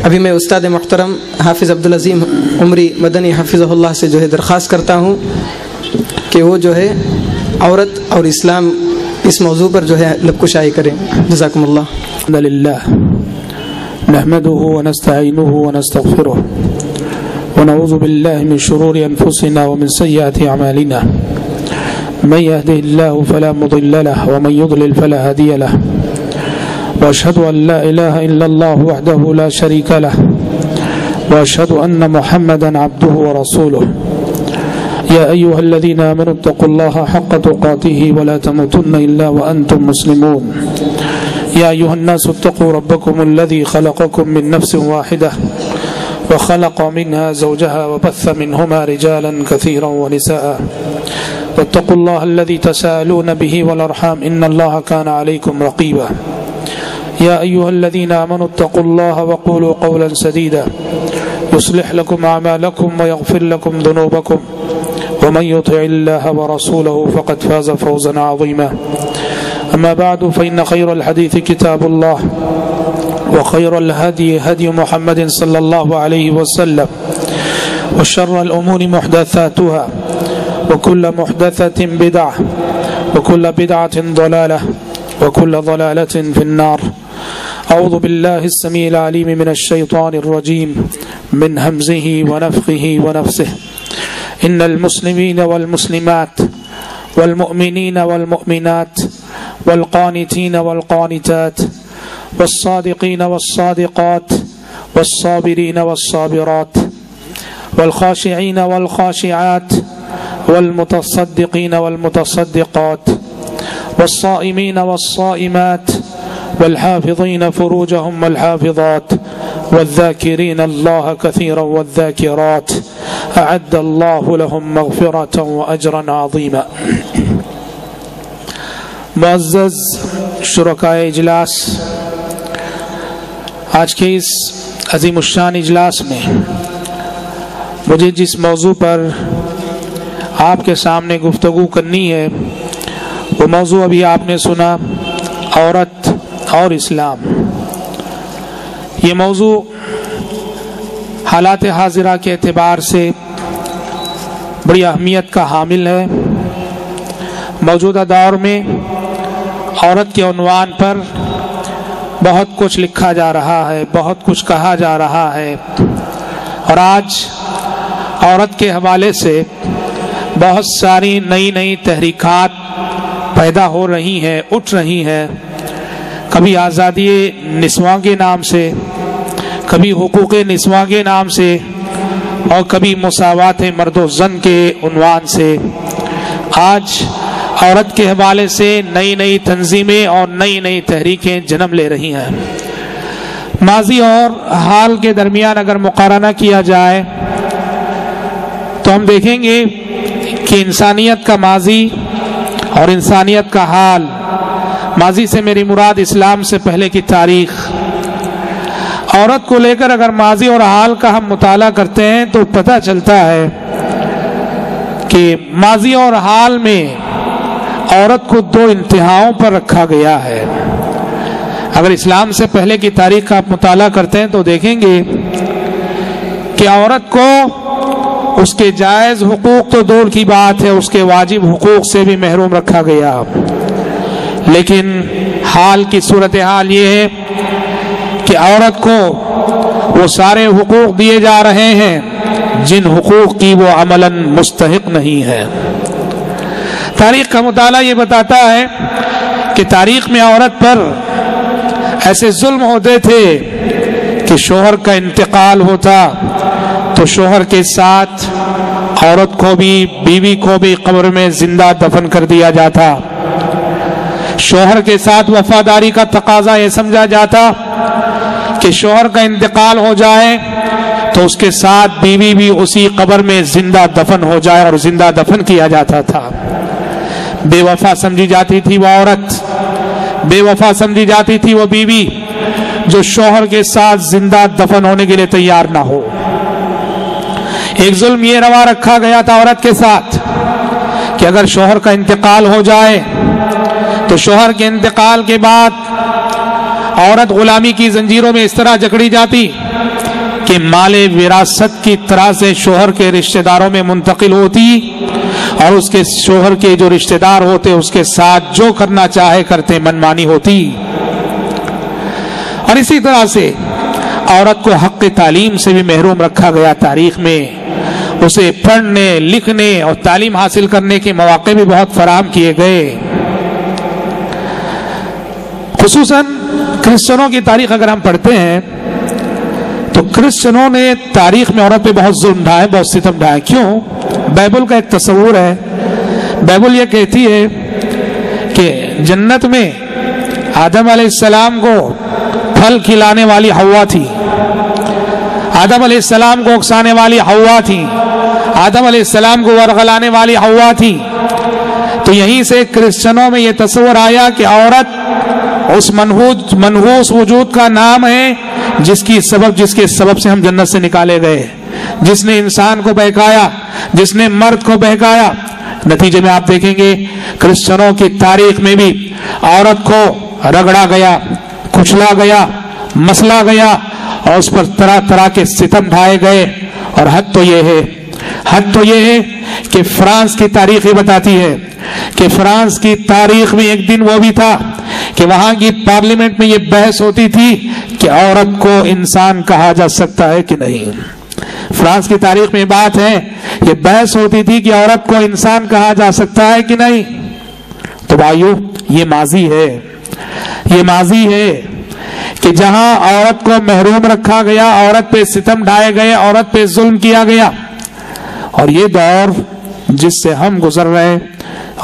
ابھی میں استاد محترم حافظ عبدل عظیم عمری مدنی حفظہ اللہ سے جو ہے درخواست کرتا ہوں کہ وہ جو ہے عورت اور اسلام اس موضوع پر جو ہے لب کشائی کریں. جزاکم اللہ. الحمد للہ نحمده ونستعینه ونستغفره ونعوذ بالله من شرور انفسنا ومن سیئات اعمالنا من يهده الله فلا مضل له ومن يضلل فلا هادي له واشهد ان لا اله الا الله وحده لا شريك له واشهد ان محمدا عبده ورسوله يا ايها الذين امنوا اتقوا الله حق تقاته ولا تموتن الا وانتم مسلمون يا ايها الناس اتقوا ربكم الذي خلقكم من نفس واحده وخلق منها زوجها وبث منهما رجالا كثيرا ونساء واتقوا الله الذي تساءلون به والارحام ان الله كان عليكم رقيبا يا ايها الذين امنوا اتقوا الله وقولوا قولا سديدا يصلح لكم اعمالكم ويغفر لكم ذنوبكم ومن يطع الله ورسوله فقد فاز فوزا عظيما اما بعد فان خير الحديث كتاب الله وخير الهدي هدي محمد صلى الله عليه وسلم وشر الأمور محدثاتها وكل محدثة بدعة وكل بدعة ضلالة وكل ضلالة في النار. أعوذ بالله السميع العليم من الشيطان الرجيم من همزه ونفخه ونفسه. إن المسلمين والمسلمات والمؤمنين والمؤمنات والقانتين والقانتات والصادقين والصادقات والصابرين والصابرات والخاشعين والخاشعات والمتصدقين والمتصدقات والصائمين والصائمات والحافظين فروجهم والحافظات والذاكرين الله كثيرا والذاكرات أعد الله لهم مغفرة وأجرا عظيما. معزز شرکائے اجلاس، آج کے اس عظیم الشان اجلاس میں مجھے جس موضوع پر آپ کے سامنے گفتگو کرنی ہے وہ موضوع ابھی آپ نے سنا، عورت اور اسلام. یہ موضوع حالات حاضرہ کے اعتبار سے بڑی اہمیت کا حامل ہے. موجودہ دور میں عورت کے عنوان پر بہت کچھ لکھا جا رہا ہے، بہت کچھ کہا جا رہا ہے، اور آج عورت کے حوالے سے بہت ساری نئی نئی تحریکات پیدا ہو رہی ہیں، اٹھ رہی ہیں. کبھی آزادی نسواں کے نام سے، کبھی حقوق نسواں کے نام سے، اور کبھی مساوات مرد و زن کے عنوان سے. آج عورت کے حوالے سے نئی نئی تنظیمیں اور نئی نئی تحریکیں جنم لے رہی ہیں. ماضی اور حال کے درمیان اگر مقارنہ کیا جائے تو ہم دیکھیں گے کہ انسانیت کا ماضی اور انسانیت کا حال، ماضی سے میری مراد اسلام سے پہلے کی تاریخ، عورت کو لے کر اگر ماضی اور حال کا ہم مطالعہ کرتے ہیں تو پتہ چلتا ہے کہ ماضی اور حال میں عورت کو دو انتہاؤں پر رکھا گیا ہے. اگر اسلام سے پہلے کی تاریخ کا آپ مطالعہ کرتے ہیں تو دیکھیں گے کہ عورت کو اس کے جائز حقوق تو دور کی بات ہے، اس کے واجب حقوق سے بھی محروم رکھا گیا. لیکن حال کی صورتحال یہ ہے کہ عورت کو وہ سارے حقوق دیے جا رہے ہیں جن حقوق کی وہ عملاً مستحق نہیں ہے. تاریخ کا مطالعہ یہ بتاتا ہے کہ تاریخ میں عورت پر ایسے ظلم ہوتے تھے کہ شوہر کا انتقال ہوتا تو شوہر کے ساتھ عورت کو بھی، بیوی کو بھی قبر میں زندہ دفن کر دیا جاتا. شوہر کے ساتھ وفاداری کا تقاضا یہ سمجھا جاتا کہ شوہر کا انتقال ہو جائے تو اس کے ساتھ بیوی بھی اسی قبر میں زندہ دفن ہو جائے، اور زندہ دفن کیا جاتا تھا. بے وفا سمجھی جاتی تھی وہ عورت، بے وفا سمجھی جاتی تھی وہ بیوی جو شوہر کے ساتھ زندہ دفن ہونے کے لیے تیار نہ ہو. ایک ظلم یہ روا رکھا گیا تھا عورت کے ساتھ کہ اگر شوہر کا انتقال ہو جائے تو شوہر کے انتقال کے بعد عورت غلامی کی زنجیروں میں اس طرح جکڑی جاتی کہ مال وراثت کی طرح سے شوہر کے رشتہ داروں میں منتقل ہوتی اور اس کے شوہر کے جو رشتہ دار ہوتے اس کے ساتھ جو کرنا چاہے کرتے، منمانی ہوتی۔ اور اسی طرح سے عورت کو حق تعلیم سے بھی محروم رکھا گیا تاریخ میں، اسے پڑھنے لکھنے اور تعلیم حاصل کرنے کے مواقع بھی بہت فراہم کیے گئے۔ خصوصاً کرسچنوں کی تاریخ اگر ہم پڑھتے ہیں تو کرسچنوں نے تاریخ میں عورت پہ بہت ظلم ڈھائے، بہت ستم ڈھائے۔ کیوں؟ بائبل کا ایک تصور ہے، بائبل یہ کہتی ہے کہ جنت میں آدم علیہ السلام کو پھل کھلانے والی حوا تھی، آدم علیہ السلام کو اکسانے والی حوا تھی، آدم علیہ السلام کو ورغلانے والی حوا تھی۔ تو یہیں سے کرسچنوں میں یہ تصور آیا کہ عورت اس منحوس وجود کا نام ہے جس کے سبب سے ہم جنت سے نکالے گئے، جس نے انسان کو بہکایا، جس نے مرد کو بہکایا۔ نتیجے میں آپ دیکھیں گے کرسچنوں کی تاریخ میں بھی عورت کو رگڑا گیا، کچلا گیا، مسلا گیا اور اس پر طرح طرح کے ستم ڈھائے گئے۔ اور حد تو یہ ہے کہ فرانس کی تاریخ یہ بتاتی ہے کہ فرانس کی تاریخ میں ایک دن وہ بھی تھا کہ وہاں کی پارلیمنٹ میں یہ بحث ہوتی تھی کہ عورت کو انسان کہا جا سکتا ہے کہ نہیں۔ فرانس کی تاریخ میں بات ہے، یہ بحث ہوتی تھی کہ عورت کو انسان کہا جا سکتا ہے کہ نہیں۔ تو بھائیو یہ ماضی ہے کہ جہاں عورت کو محروم رکھا گیا، عورت پہ ستم ڈھائے گئے، عورت پہ ظلم کیا گیا۔ اور یہ دور جس سے ہم گزر رہے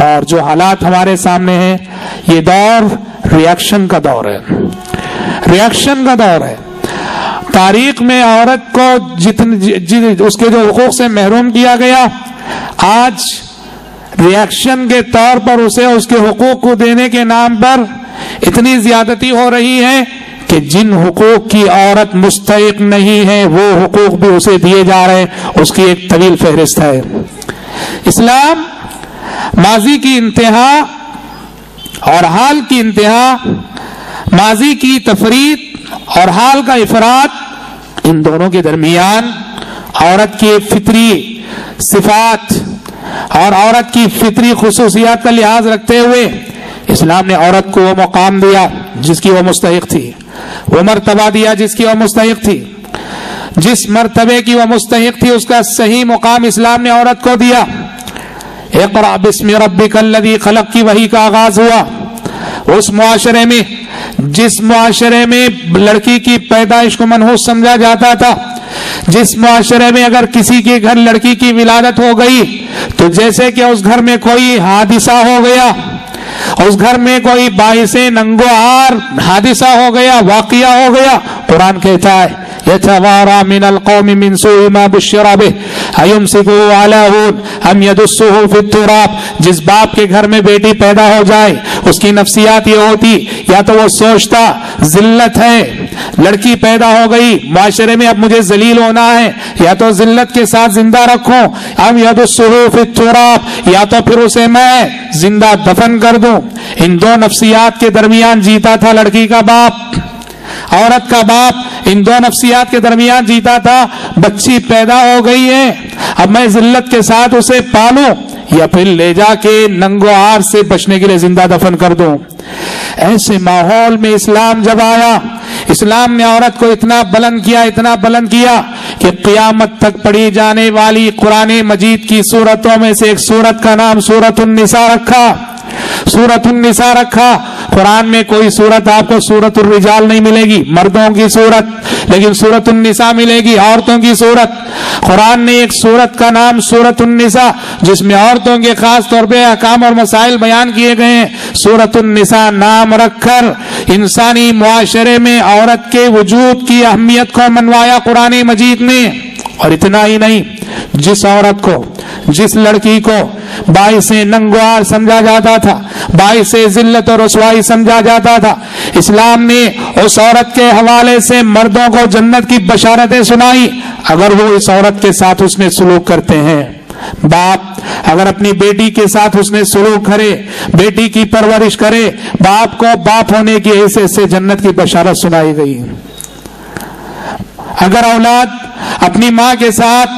اور جو حالات ہمارے سامنے ہیں، یہ دور ریاکشن کا دور ہے۔ تاریخ میں عورت کو اس کے جو حقوق سے محروم کیا گیا، آج ریاکشن کے طور پر اسے اس کے حقوق کو دینے کے نام پر اتنی زیادتی ہو رہی ہے کہ جن حقوق کی عورت مستحق نہیں ہے وہ حقوق بھی اسے دیے جا رہے ہیں۔ اس کی ایک طویل فہرست ہے۔ اسلام ماضی کی انتہا اور حال کی انتہا، ماضی کی تفرید اور حال کا افراط، ان دونوں کے درمیان عورت کی فطری صفات اور عورت کی فطری خصوصیات کا لحاظ رکھتے ہوئے اسلام نے عورت کو وہ مقام دیا جس کی وہ مستحق تھی، وہ مرتبہ دیا جس کی وہ مستحق تھی، جس مرتبے کی وہ مستحق تھی اس کا صحیح مقام اسلام نے عورت کو دیا۔ اقرأ باسم ربک الذی خلق کی وحی کا آغاز ہوا اس معاشرے میں جس معاشرے میں لڑکی کی پیدائش کو منحوس سمجھا جاتا تھا، جس معاشرے میں اگر کسی کے گھر لڑکی کی ولادت ہو گئی تو جیسے کہ اس گھر میں کوئی حادثہ ہو گیا، اس گھر میں کوئی باعث ننگو آر حادثہ ہو گیا، واقعہ ہو گیا۔ قرآن کہتا ہے يتوارى من القوم من سوء ما بشر به أيمسكه على هون أم يدسه في التراب۔ جس باپ کے گھر میں بیٹی پیدا ہو جائے اس کی نفسیات یہ ہوتی، یا تو وہ سوچتا ذلت ہے، لڑکی پیدا ہو گئی معاشرے میں اب مجھے ذلیل ہونا ہے، یا تو ذلت کے ساتھ زندہ رکھوں، ام يدسه في التراب، یا تو پھر اسے میں زندہ دفن کر دوں۔ ان دو نفسیات کے درمیان جیتا تھا لڑکی کا باپ، عورت کا باپ ان دو نفسیات کے درمیان جیتا تھا۔ بچی پیدا ہو گئی ہے، اب میں ذلت کے ساتھ اسے پالوں یا پھر لے جا کے ننگو آر سے بچنے کے لیے زندہ دفن کر دوں۔ ایسے ماحول میں اسلام جب آیا، اسلام نے عورت کو اتنا بلند کیا کہ قیامت تک پڑھی جانے والی قرآن مجید کی سورتوں میں سے ایک سورت کا نام سورۃ النساء رکھا۔ قرآن میں کوئی سورت آپ کو سورۃ الرجال نہیں ملے گی، مردوں کی سورت، لیکن سورۃ النساء ملے گی، عورتوں کی سورت۔ قرآن نے ایک سورت کا نام سورۃ النساء جس میں عورتوں کے خاص طور پہ احکام اور مسائل بیان کیے گئے ہیں، سورۃ النساء نام رکھ کر انسانی معاشرے میں عورت کے وجود کی اہمیت کو منوایا قرآن مجید نے۔ اور اتنا ہی نہیں، جس عورت کو، جس لڑکی کو باعث ننگوار سمجھا جاتا تھا، باعث ذلت اور رسوائی سمجھا جاتا تھا، اسلام نے اس عورت کے حوالے سے مردوں کو جنت کی بشارتیں سنائی اگر وہ اس عورت کے ساتھ اس نے سلوک کرتے ہیں، باپ اگر اپنی بیٹی کے ساتھ اس نے سلوک کرے، بیٹی کی پرورش کرے، باپ کو باپ ہونے کی حیثیت سے جنت کی بشارت سنائی گئی۔ اگر اولاد اپنی ماں کے ساتھ،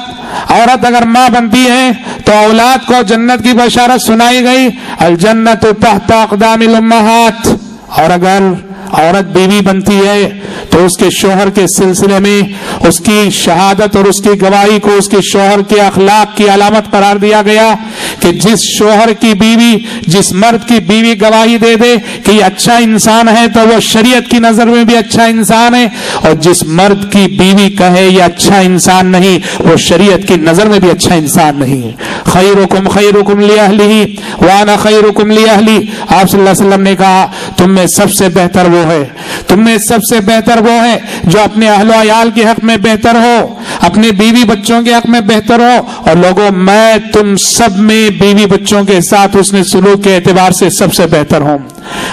عورت اگر ماں بنتی ہے تو اولاد کو جنت کی بشارت سنائی گئی، الجنت تحت اقدام الامہات۔ اور اگر عورت بیوی بنتی ہے تو اس کے شوہر کے سلسلے میں اس کی شہادت اور اس کی گواہی کو اس کے شوہر کے اخلاق کی علامت قرار دیا گیا کہ جس شوہر کی بیوی، جس مرد کی بیوی گواہی دے دے کہ یہ اچھا انسان ہے تو وہ شریعت کی نظر میں بھی اچھا انسان ہے، اور جس مرد کی بیوی کہے یہ اچھا انسان نہیں، وہ شریعت کی نظر میں بھی اچھا انسان نہیں۔ خیرکم خیرکم لأہلہ وانا خیرکم لأہلی، آپ صلی اللہ علیہ وسلم نے کہا تم میں سب سے بہتر وہ ہے، تم میں سب سے بہتر وہ ہے جو اپنے اہل و عیال کے حق میں بہتر ہو، اپنے بیوی بچوں کے حق میں بہتر ہو، اور لوگوں میں تم سب میں بیوی بچوں کے ساتھ اس نے سلوک کے اعتبار سے سب سے بہتر ہوں۔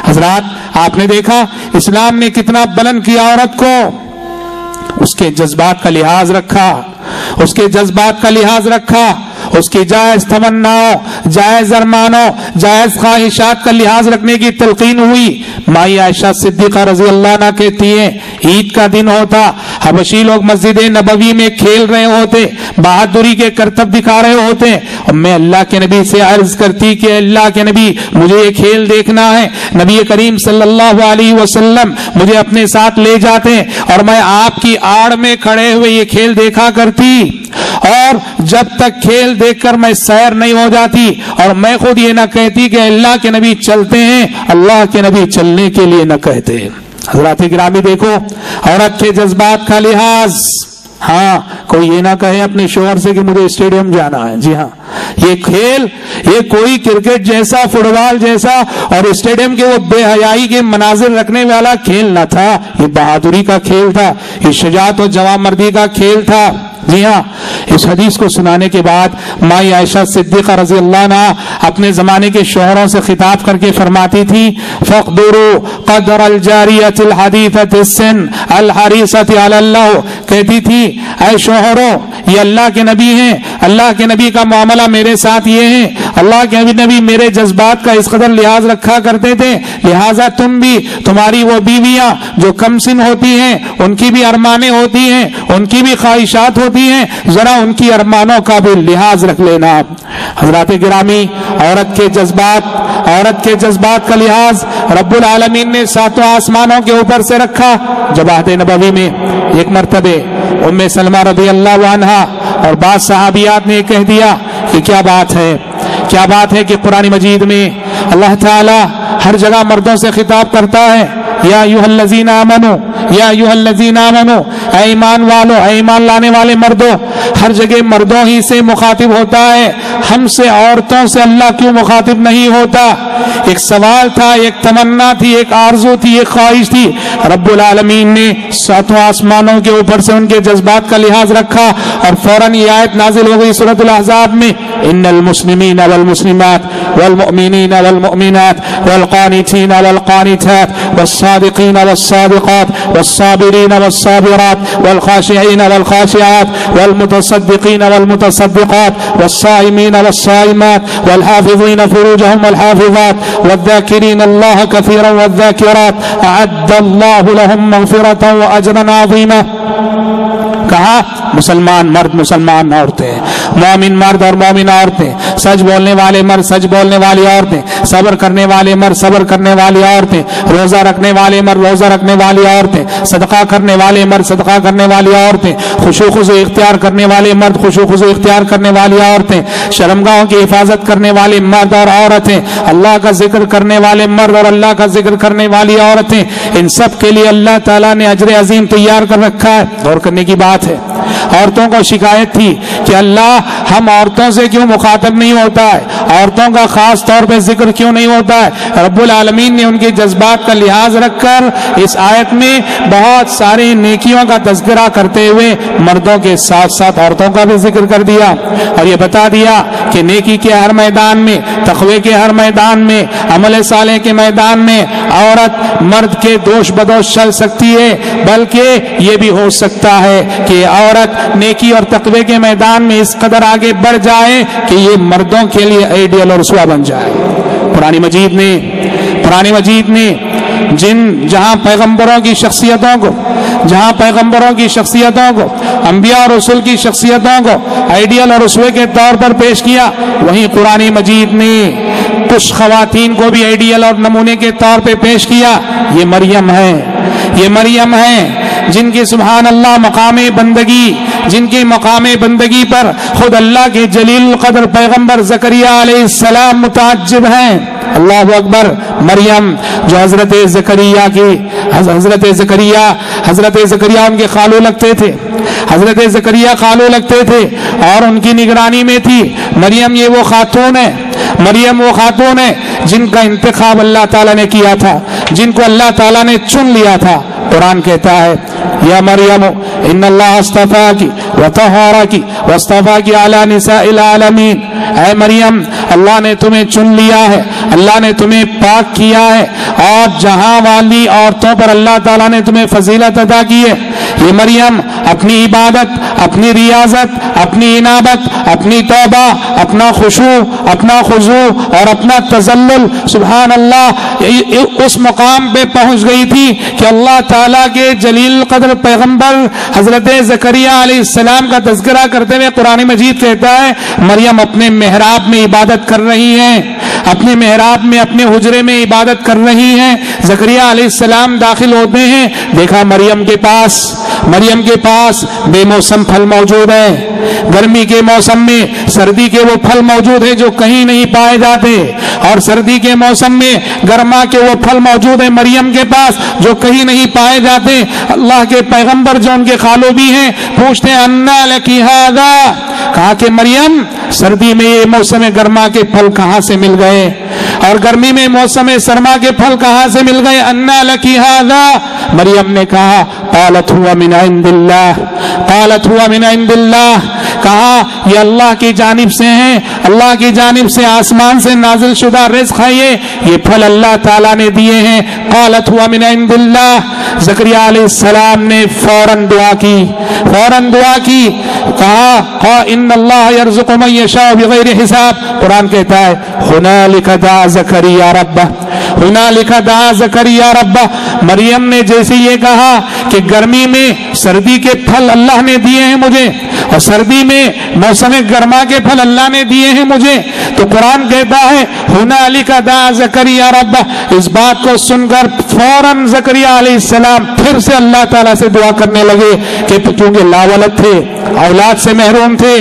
حضرات آپ نے دیکھا اسلام نے کتنا بلند کیا عورت کو، اس کے جذبات کا لحاظ رکھا، اس کے جذبات کا لحاظ رکھا، اس کی جائز تمناؤں، جائز ارمانوں، جائز خواہشات کا لحاظ رکھنے کی تلقین ہوئی۔ مائی عائشہ صدیقہ رضی اللہ عنہ کہتی ہیں عید کا دن ہوتا، حبشی لوگ مسجد نبوی میں کھیل رہے ہوتے، بہادری کے کرتب دکھا رہے ہوتے، اور میں اللہ کے نبی سے عرض کرتی کہ اللہ کے نبی مجھے یہ کھیل دیکھنا ہے۔ نبی کریم صلی اللہ علیہ وسلم مجھے اپنے ساتھ لے جاتے اور میں آپ کی آڑ میں کھڑے ہوئے یہ کھیل دیکھا کرتی، اور جب تک کھیل دیکھ کر میں سیر نہیں ہو جاتی اور میں خود یہ نہ کہتی کہ اللہ کے نبی چلتے ہیں، اللہ کے نبی چلنے کے لیے نہ کہتے۔ حضرات گرامی دیکھو عورت کے جذبات کا لحاظ، ہاں کوئی یہ نہ کہے اپنے شوہر سے کہ مجھے اسٹیڈیم جانا ہے، جی ہاں یہ کھیل یہ کوئی کرکٹ جیسا، فٹ بال جیسا اور اسٹیڈیم کے وہ بے حیائی کے مناظر رکھنے والا کھیل نہ تھا، یہ بہادری کا کھیل تھا، یہ شجاعت و جوانمردی کا کھیل تھا۔ جی ہاں اس حدیث کو سنانے کے بعد مائی عائشہ صدیقہ رضی اللہ عنہ اپنے زمانے کے شوہروں سے خطاب کر کے فرماتی تھی فَقْدُرُوا قَدْرَ الْجَارِيَةِ الْحَدِيثَةِ السِّنِّ الْحَرِيصَةِ عَلَى اللَّهِ، کہتی تھی اے شوہروں یہ اللہ کے نبی ہیں، اللہ کے نبی کا معاملہ میرے ساتھ یہ ہے، اللہ کے نبی میرے جذبات کا اس قدر لحاظ رکھا کرتے تھے، لہٰذا تم بھی، تمہاری وہ بیویاں جو کم سن ہوتی ہیں ان کی بھی ارمانیں ہوتی ہیں، ان کی بھی خواہشات ہوتی ہیں، ذرا ان کی ارمانوں کا بھی لحاظ رکھ لینا۔ حضرات گرامی عورت کے جذبات کا لحاظ رب العالمین نے ساتوں آسمانوں کے اوپر سے رکھا۔ جب عہد نبوی میں ایک مرتبہ ام سلمہ رضی اللہ عنہا اور بعض صحابیات نے کہہ دیا کہ کیا بات ہے کہ قرآن مجید میں اللہ تعالی ہر جگہ مردوں سے خطاب کرتا ہے یا ایھا الذین آمنو، یا ایھا الذین آمنو، اے ایمان والو، اے ایمان لانے والے مردوں، ہر جگہ مردوں ہی سے مخاطب ہوتا ہے، ہم سے عورتوں سے اللہ کیوں مخاطب نہیں ہوتا؟ ایک سوال تھا، ایک تمنا تھی، ایک آرزو تھی، ایک خواہش تھی، رب العالمین نے ساتوں آسمانوں کے اوپر سے ان کے جذبات کا لحاظ رکھا اور فوراً یہ آیت نازل ہو گئی سورۃ الاحزاب میں ان المسلمین والمسلمات والمؤمنین والمؤمنات والقانتین والقانتات والصادقین والصادقات والصابرین والصابرات والخاشعین والخاشعات والمتصدقین والمتصدقات والصائمین والصائمات والحافظین فروجهم والحافظات والذاکرین اللہ کثیرا والذاکرات اعد اللہ لهم مغفرة واجرا عظیما۔ کہا مسلمان مرد مسلمان عورتیں، مومن مرد اور مومن عورتیں، سچ بولنے والے مرد سچ بولنے والی عورتیں، صبر کرنے والے مرد صبر کرنے والی عورتیں، روزہ رکھنے والے مرد روزہ رکھنے والی عورتیں، صدقہ کرنے والے مرد صدقہ کرنے والی عورتیں، خشوع خضوع اختیار کرنے والے مرد خشوع خضوع اختیار کرنے والی عورتیں، شرمگاہوں کی حفاظت کرنے والے مرد اور عورتیں، اللہ کا ذکر کرنے والے مرد اور اللہ کا ذکر کرنے والی عورتیں، ان سب کے لیے اللہ تعالیٰ نے اجر عظیم تیار کر رکھا ہے۔ غور کرنے کی بات ہے، عورتوں کو شکایت تھی کہ اللہ ہم عورتوں سے کیوں مخاطب نہیں ہوتا ہے، عورتوں کا خاص طور پہ ذکر کیوں نہیں ہوتا ہے؟ رب العالمین نے ان کے جذبات کا لحاظ رکھ کر اس آیت میں بہت ساری نیکیوں کا تذکرہ کرتے ہوئے مردوں کے ساتھ ساتھ عورتوں کا بھی ذکر کر دیا اور یہ بتا دیا کہ نیکی کے ہر میدان میں، تقوی کے ہر میدان میں، عمل صالح کے میدان میں عورت مرد کے دوش بدوش چل سکتی ہے، بلکہ یہ بھی ہو سکتا ہے کہ عورت عورت نیکی اور تقوی کے میدان میں اس قدر آگے بڑھ جائے کہ یہ مردوں کے لیے آئیڈیل اور اسوہ بن جائے۔ قرآن مجید نے جہاں پیغمبروں کی شخصیتوں کو انبیاء اور رسول کی شخصیتوں کو آئیڈیل اور اسوے کے طور پر پیش کیا، وہیں قرآن مجید نے کچھ خواتین کو بھی آئیڈیل اور نمونے کے طور پہ پیش کیا۔ یہ مریم ہے جن کے سبحان اللہ جن کے مقام بندگی پر خود اللہ کے جلیل القدر پیغمبر زکریا علیہ السلام متعجب ہیں۔ اللہ اکبر۔ مریم جو حضرت زکریا ان کے خالو لگتے تھے اور ان کی نگرانی میں تھی۔ مریم وہ خاتون ہے جن کا انتخاب اللہ تعالیٰ نے کیا تھا، جن کو اللہ تعالیٰ نے چن لیا تھا۔ قرآن کہتا ہے یا مریم ان اللہ اصطفاکی وطہرکی واصطفاکی علی نساء العالمین، اے مریم اللہ نے تمہیں چن لیا ہے، اللہ نے تمہیں پاک کیا ہے اور جہاں والی عورتوں پر اللہ تعالیٰ نے تمہیں فضیلت عطا کی ہے۔ یہ مریم اپنی عبادت، اپنی ریاضت، اپنی انابت، اپنی توبہ، اپنا خشوع، اپنا خضوع اور اپنا تذلل سبحان اللہ اس مقام پہ پہنچ گئی تھی کہ اللہ تعالیٰ کے جلیل قدر پیغمبر حضرت زکریا علیہ السلام کا تذکرہ کرتے ہوئے قرآن مجید کہتا ہے مریم اپنے محراب میں عبادت کر رہی ہیں، اپنے محراب میں اپنے حجرے میں عبادت کر رہی ہیں۔ زکریا علیہ السلام داخل ہوتے ہیں، دیکھا مریم کے پاس بے موسم پھل موجود ہیں۔ گرمی کے موسم میں سردی کے وہ پھل موجود ہیں جو کہیں نہیں پائے جاتے، اور سردی کے موسم میں گرما کے وہ پھل موجود ہیں مریم کے پاس جو کہیں نہیں پائے جاتے۔ اللہ کے پیغمبر جو ان کے خالو بھی ہیں پوچھتے ہیں انا لکی ھذا، کہا کہ مریم سردی میں یہ موسم گرما کے پھل کہاں سے مل گئے اور گرمی میں موسم سرما کے پھل کہاں سے مل گئے؟ انا لکی ھذا، مریم نے کہا قالت هو من عند اللہ، کہا یہ اللہ کی جانب سے ہیں، اللہ کی جانب سے آسمان سے نازل شدہ رزق ہے، یہ پھل اللہ تعالیٰ نے دیے ہیں۔ قالت هو من عند اللہ، زکریا علیہ السلام نے فوراً دعا کی، کہا ان اللہ یرزق من یشاء بغیر حساب۔ قرآن کہتا ہے ہنالک دعا زکریا ربہ، مریم نے جیسے یہ کہا کہ گرمی میں سردی کے پھل اللہ نے دیے ہیں مجھے اور سردی میں موسم گرما کے پھل اللہ نے دیے ہیں مجھے، تو قرآن کہتا ہے ہنالک دعا زکریا ربہ۔ اس بات کو سن کر فوراً زکریا علیہ السلام پھر سے اللہ تعالیٰ سے دعا کرنے لگے کہ کیونکہ لاولد تھے، اولاد سے محروم تھے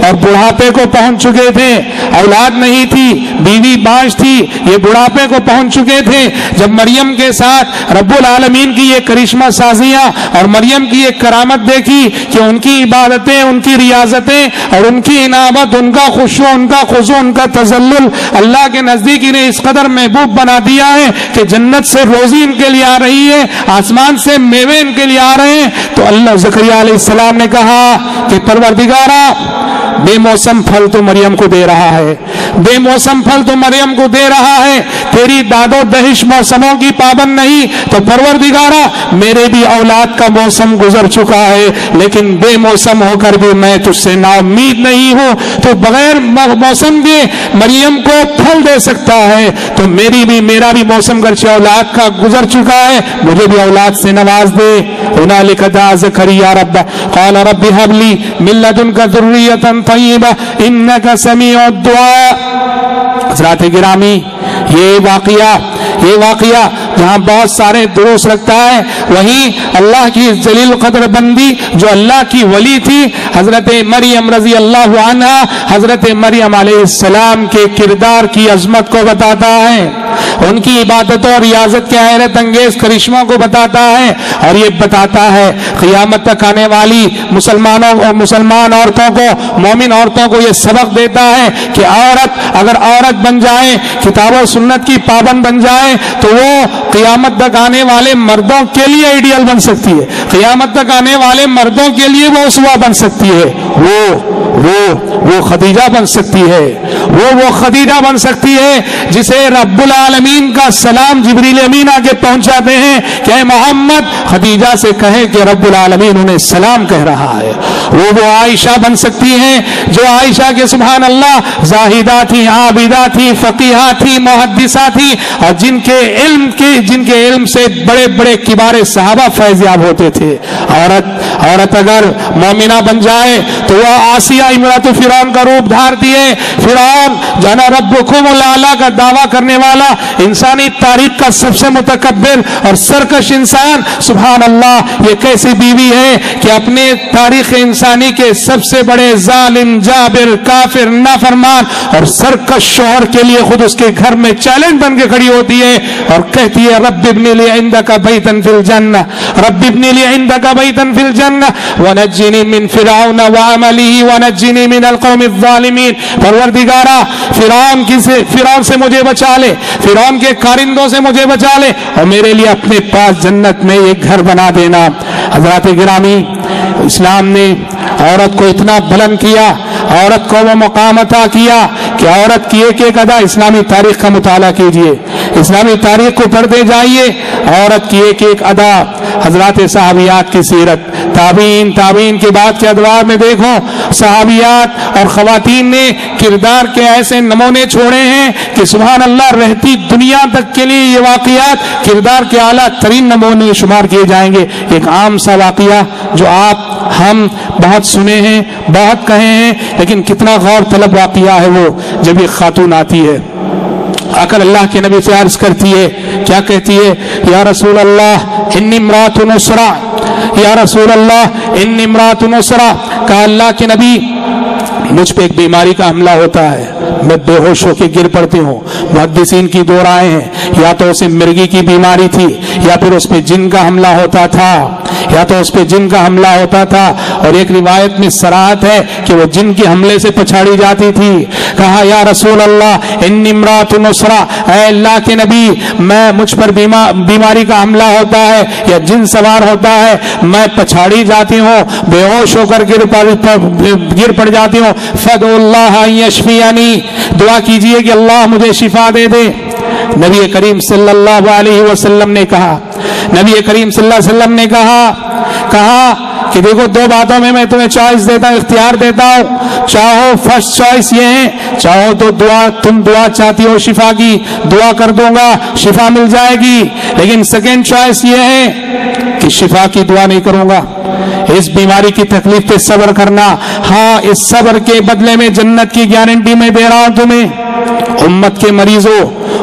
اور بڑھاپے کو پہنچ چکے تھے، اولاد نہیں تھی، بیوی باش تھی، یہ بڑھاپے کو پہنچ چکے تھے۔ جب مریم کے ساتھ رب العالمین کی یہ کرشمہ سازیاں اور مریم کی یہ کرامت دیکھی کہ ان کی عبادتیں، ان کی ریاضتیں اور ان کی انابت، ان کا خشوع، ان کا خضوع، ان کا تذلل اللہ کے نزدیک انہیں اس قدر محبوب بنا دیا ہے کہ جنت سے روزی ان کے لیے آ رہی ہے، آسمان سے میوے ان کے لیے آ رہے ہیں، تو اللہ زکریا علیہ السلام نے کہا کہ پروردگارا بے موسم پھل تو مریم کو دے رہا ہے، بے موسم پھل تو مریم کو دے رہا ہے، تیری داد و دہش موسموں کی پابند نہیں، تو پروردگارا میرے بھی اولاد کا موسم گزر چکا ہے لیکن بے موسم ہو کر بھی میں تجھ سے نا امید نہیں ہوں، تو بغیر موسم کے مریم کو پھل دے سکتا ہے، تو میرا بھی موسم گرچہ اولاد کا گزر چکا ہے، مجھے بھی اولاد سے نواز دے۔ ہنالک دعا زکریا رب قال رب هب لي من لدنك ذرية طیبہ انک سمیع الدعاء۔ حضرات گرامی، یہ واقعہ جہاں بہت سارے دروس رکھتا ہے، وہیں اللہ کی جلیل قدر بندی جو اللہ کی ولی تھی حضرت مریم رضی اللہ عنہا، حضرت مریم علیہ السلام کے کردار کی عظمت کو بتاتا ہے، ان کی عبادتوں اور ریاضت کے حیرت انگیز کرشموں کو بتاتا ہے، اور یہ بتاتا ہے قیامت تک آنے والی مسلمانوں اور مسلمان عورتوں کو، مومن عورتوں کو یہ سبق دیتا ہے کہ اگر عورت بن جائے، کتاب و سنت کی پابند بن جائے، تو وہ قیامت تک آنے والے مردوں کے لیے آئیڈیل بن سکتی ہے، قیامت تک آنے والے مردوں کے لیے وہ اسوہ بن سکتی ہے۔ وہ خدیجہ بن سکتی ہے، وہ خدیجہ بن سکتی ہے جسے رب العالمین کا سلام جبریل امین آ کے پہنچاتے ہیں کہ اے محمد خدیجہ سے کہیں کہ رب العالمین انہیں سلام کہہ رہا ہے۔ وہ عائشہ بن سکتی ہیں جو عائشہ کے سبحان اللہ زاہدہ تھی، عابدہ تھی، فقیہہ تھی، محدثہ تھی، اور جن کے علم سے بڑے بڑے کبار صحابہ فیض یاب ہوتے تھے۔ عورت اگر مومنہ بن جائے تو وہ آسیہ امرأۃ فرعون کا روپ دھارتی ہے۔ فرعون جانا ربکم الاعلی کا دعویٰ کرنے والا، انسانی تاریخ کا سب سے متکبر اور سرکش انسان، سبحان اللہ یہ کیسی بیوی ہے کہ اپنے تاریخ انسانی کے سب سے بڑے ظالم، جابر، کافر، نافرمان اور سرکش شوہر کے لیے خود اس کے گھر میں چیلنج بن کے کھڑی ہوتی ہے اور کہتی ہے رب ابن لی عندک بیتا فی الجنہ، رب ابن لی عندک بیتا فی الجنہ ونجنی من فرعون وعمله ونجنی من القوم الظالمین۔ پروردگارا فرعون سے مجھے بچا لے، فرعون کے کارندوں سے مجھے بچا لے اور میرے لیے اپنے پاس جنت میں ایک گھر بنا دینا۔ حضرات گرامی، اسلام نے عورت کو اتنا بلند کیا، عورت کو وہ مقام عطا کیا کہ عورت کی ایک ایک ادا، اسلامی تاریخ کا مطالعہ کیجئے، اسلامی تاریخ کو پڑھتے جائیے، عورت کی ایک ایک ادا، حضرات صحابیات کی سیرت، تابعین کے بعد کے ادوار میں دیکھو، صحابیات اور خواتین نے کردار کے ایسے نمونے چھوڑے ہیں کہ سبحان اللہ رہتی دنیا تک کے لیے یہ واقعات کردار کے اعلیٰ ترین نمونے شمار کیے جائیں گے۔ ایک عام سا واقعہ جو ہم بہت سنے ہیں، بہت کہے ہیں، لیکن کتنا غور طلب واقعہ ہے وہ، جب یہ خاتون آتی ہے آ کر اللہ کے نبی سے عرض کرتی ہے، کیا کہتی ہے؟ یا رسول اللہ انی امرأۃ نصرہ، یا رسول اللہ انی امرأۃ نصرہ۔ کہا اللہ کے نبی مجھ پہ ایک بیماری کا حملہ ہوتا ہے، میں بے ہوش ہو کے گر پڑتی ہوں۔ محدثین کی دو رائے ہیں، یا تو اسے مرگی کی بیماری تھی یا پھر اس پہ جن کا حملہ ہوتا تھا، یا تو اس پہ جن کا حملہ ہوتا تھا، اور ایک روایت میں صراحت ہے کہ وہ جن کے حملے سے پچھاڑی جاتی تھی۔ کہا یا رسول اللہ انی امرأۃ نصرہ، اے اللہ کے نبی مجھ پر بیماری کا حملہ ہوتا ہے یا جن سوار ہوتا ہے، میں پچھاڑی جاتی ہوں، بے ہوش ہو کر گر پڑ جاتی ہوں، فدعوا اللہ ان یشفینی، دعا کیجئے کہ اللہ مجھے شفا دے دے۔ نبی کریم صلی اللہ علیہ وسلم نے کہا، نبی کریم صلی اللہ علیہ وسلم نے کہا کہ دیکھو دو باتوں میں تمہیں چوائس دیتا ہوں، اختیار دیتا ہوں، چاہو فرسٹ چوائس یہ ہے، چاہو تو تم دعا چاہتی ہو شفا کی، دعا کر دوں گا شفا مل جائے گی، لیکن سیکنڈ چوائس یہ ہے کہ شفا کی دعا نہیں کروں گا، اس بیماری کی تکلیف پہ صبر کرنا، ہاں اس صبر کے بدلے میں جنت کی گارنٹی میں دے رہا ہوں تمہیں۔ امت کے مریضوں،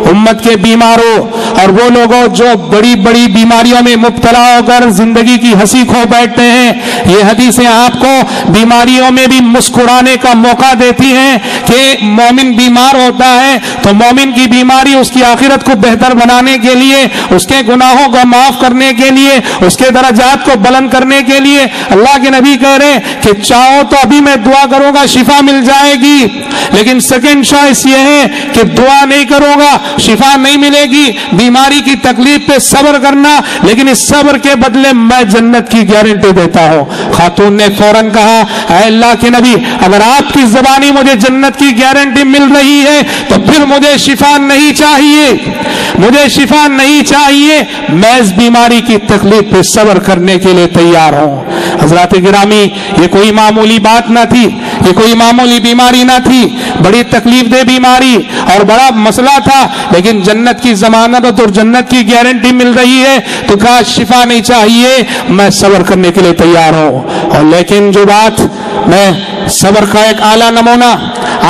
امت کے بیماروں اور وہ لوگوں جو بڑی بڑی بیماریوں میں مبتلا ہو کر زندگی کی ہنسی کھو بیٹھتے ہیں، یہ حدیثیں آپ کو بیماریوں میں بھی مسکرانے کا موقع دیتی ہیں کہ مومن بیمار ہوتا ہے تو مومن کی بیماری اس کی آخرت کو بہتر بنانے کے لیے، اس کے گناہوں کو معاف کرنے کے لیے، اس کے درجات کو بلند کرنے کے لیے اللہ کے نبی کہہ رہے ہیں کہ چاہو تو ابھی میں دعا کروں گا شفا مل جائے گی، لیکن سیکنڈ چوائس یہ ہے کہ دعا نہیں کروں گا شفا نہیں ملے گی، بیماری کی تکلیف پہ صبر کرنا، لیکن اس صبر کے بدلے میں جنت کی گارنٹی دیتا ہوں۔ خاتون نے فوراً کہا اے اللہ کے نبی اگر آپ کی زبانی مجھے جنت کی گارنٹی مل رہی ہے تو پھر مجھے شفا نہیں چاہیے، مجھے شفا نہیں چاہیے، میں اس بیماری کی تکلیف پہ صبر کرنے کے لیے تیار ہوں۔ حضرات گرامی یہ کوئی معمولی بات نہ تھی، یہ کوئی معمولی بیماری نہ تھی، بڑی تکلیف دہ بیماری اور بڑا مسئلہ تھا، لیکن جنت کی ضمانت اور جنت کی گارنٹی مل رہی ہے تو کہا شفا نہیں چاہیے، میں صبر کرنے کے لیے تیار ہوں۔ اور لیکن جو بات میں صبر کا ایک اعلیٰ نمونہ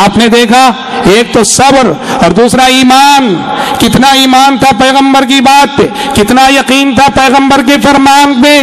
آپ نے دیکھا، ایک تو صبر اور دوسرا ایمان، کتنا ایمان تھا پیغمبر کی بات پہ، کتنا یقین تھا پیغمبر کے فرمان پہ،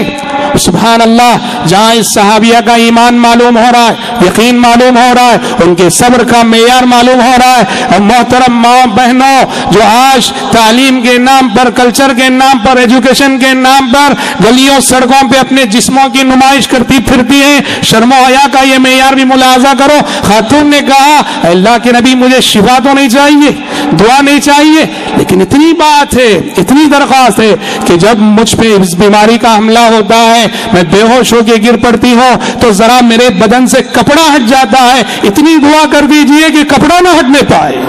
سبحان اللہ۔ جہاں اس صحابیہ کا ایمان معلوم ہو رہا ہے، یقین معلوم ہو رہا ہے، ان کے صبر کا معیار معلوم ہو رہا ہے۔ اور محترم ماں بہنوں جو آج تعلیم کے نام پر، کلچر کے نام پر، ایجوکیشن کے نام پر گلیوں سڑکوں پہ اپنے جسموں کی نمائش کرتی پھرتی ہیں، شرم و حیا کا یہ معیار بھی ملاحظہ کرو۔ خاتون نے کہا اللہ کے نبی مجھے شفا تو نہیں چاہیے، دعا نہیں چاہیے، لیکن اتنی بات ہے, اتنی درخواست ہے کہ جب مجھ پہ اس بیماری کا حملہ ہوتا ہے, میں بے ہوش ہو کے گر پڑتی ہوں تو ذرا میرے بدن سے کپڑا ہٹ جاتا ہے, اتنی دعا کر دیجئے کہ کپڑا نہ ہٹنے پائے.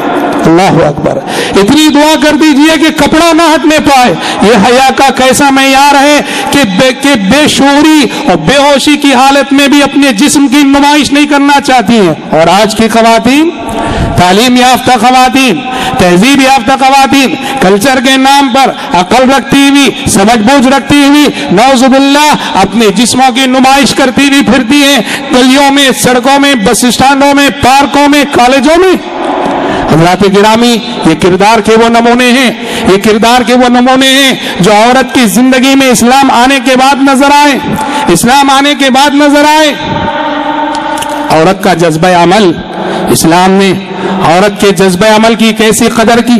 اللہ اکبر, اتنی دعا کر دیجئے کہ کپڑا نہ ہٹنے پائے. یہ حیا کا کیسا معیار ہے کہ بے شعوری اور بے ہوشی کی حالت میں بھی اپنے جسم کی نمائش نہیں کرنا چاہتی ہیں. اور آج کی خواتین, تعلیم یافتہ خواتین, تہذیب یافتہ خواتین, کلچر کے نام پر عقل رکھتی ہوئی, سمجھ بوجھ رکھتی ہوئی, نعوذ باللہ اپنے جسموں کی نمائش کرتی ہوئی پھرتی ہیں گلیوں میں, سڑکوں میں, بس اسٹینڈوں میں, پارکوں میں, کالجوں میں. حضرات گرامی, یہ کردار کے وہ نمونے ہیں, یہ کردار کے وہ نمونے ہیں جو عورت کی زندگی میں اسلام آنے کے بعد نظر آئے, اسلام آنے کے بعد نظر آئے. عورت کا جذبہ عمل, اسلام نے عورت کے جذبہ عمل کی کیسی قدر کی,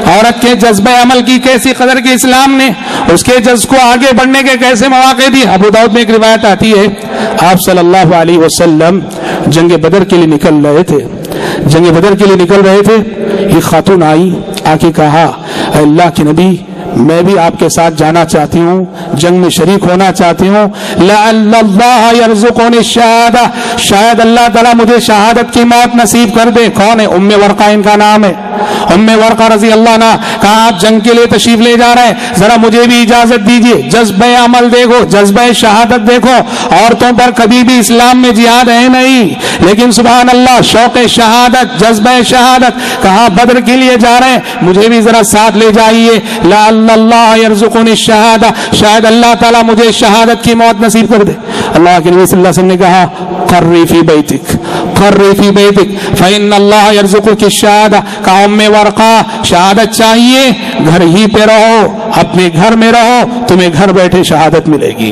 عورت کے جذبہ عمل کی کیسی قدر کی اسلام نے, اس کے جذب کو آگے بڑھنے کے کیسے مواقع دی. ابو داؤد میں ایک روایت آتی ہے, آپ صلی اللہ علیہ وسلم جنگ بدر کے لیے نکل رہے تھے, جنگ بدر کے لیے نکل رہے تھے. ایک خاتون آئی, آ کے کہا, اے اللہ کے نبی, میں بھی آپ کے ساتھ جانا چاہتی ہوں, جنگ میں شریک ہونا چاہتی ہوں. لعل اللہ یرزقنی الشہادہ, شاید اللہ تعالیٰ مجھے شہادت کی موت نصیب کر دے. کون ہے؟ ام ورقہ ان کا نام ہے. ام ورقہ رضی اللہ عنہ. کہا آپ جنگ کے لیے تشریف لے جا رہے ہیں, ذرا مجھے بھی اجازت دیجیے. جذبہ عمل دیکھو, جذبہ شہادت دیکھو. عورتوں پر کبھی بھی اسلام میں جہاد ہے نہیں, لیکن سبحان اللہ شوق شہادت, جذبہ شہادت. کہا بدر کے لیے جا رہے ہیں, مجھے بھی ذرا ساتھ لے جائیے. لعل اللہ یرزقنی الشہادہ, شاید اللہ تعالیٰ مجھے شہادت کی موت نصیب کر دے. اللہ کے نبی صلی اللہ علیہ وسلم نے کہا, قرری فی بیتک, قرری فی بیتک فإن اللہ یرزقک الشہادہ. کہا ام ورقہ, شہادت چاہیے, گھر ہی پہ رہو, اپنے گھر میں رہو, تمہیں گھر بیٹھے شہادت ملے گی,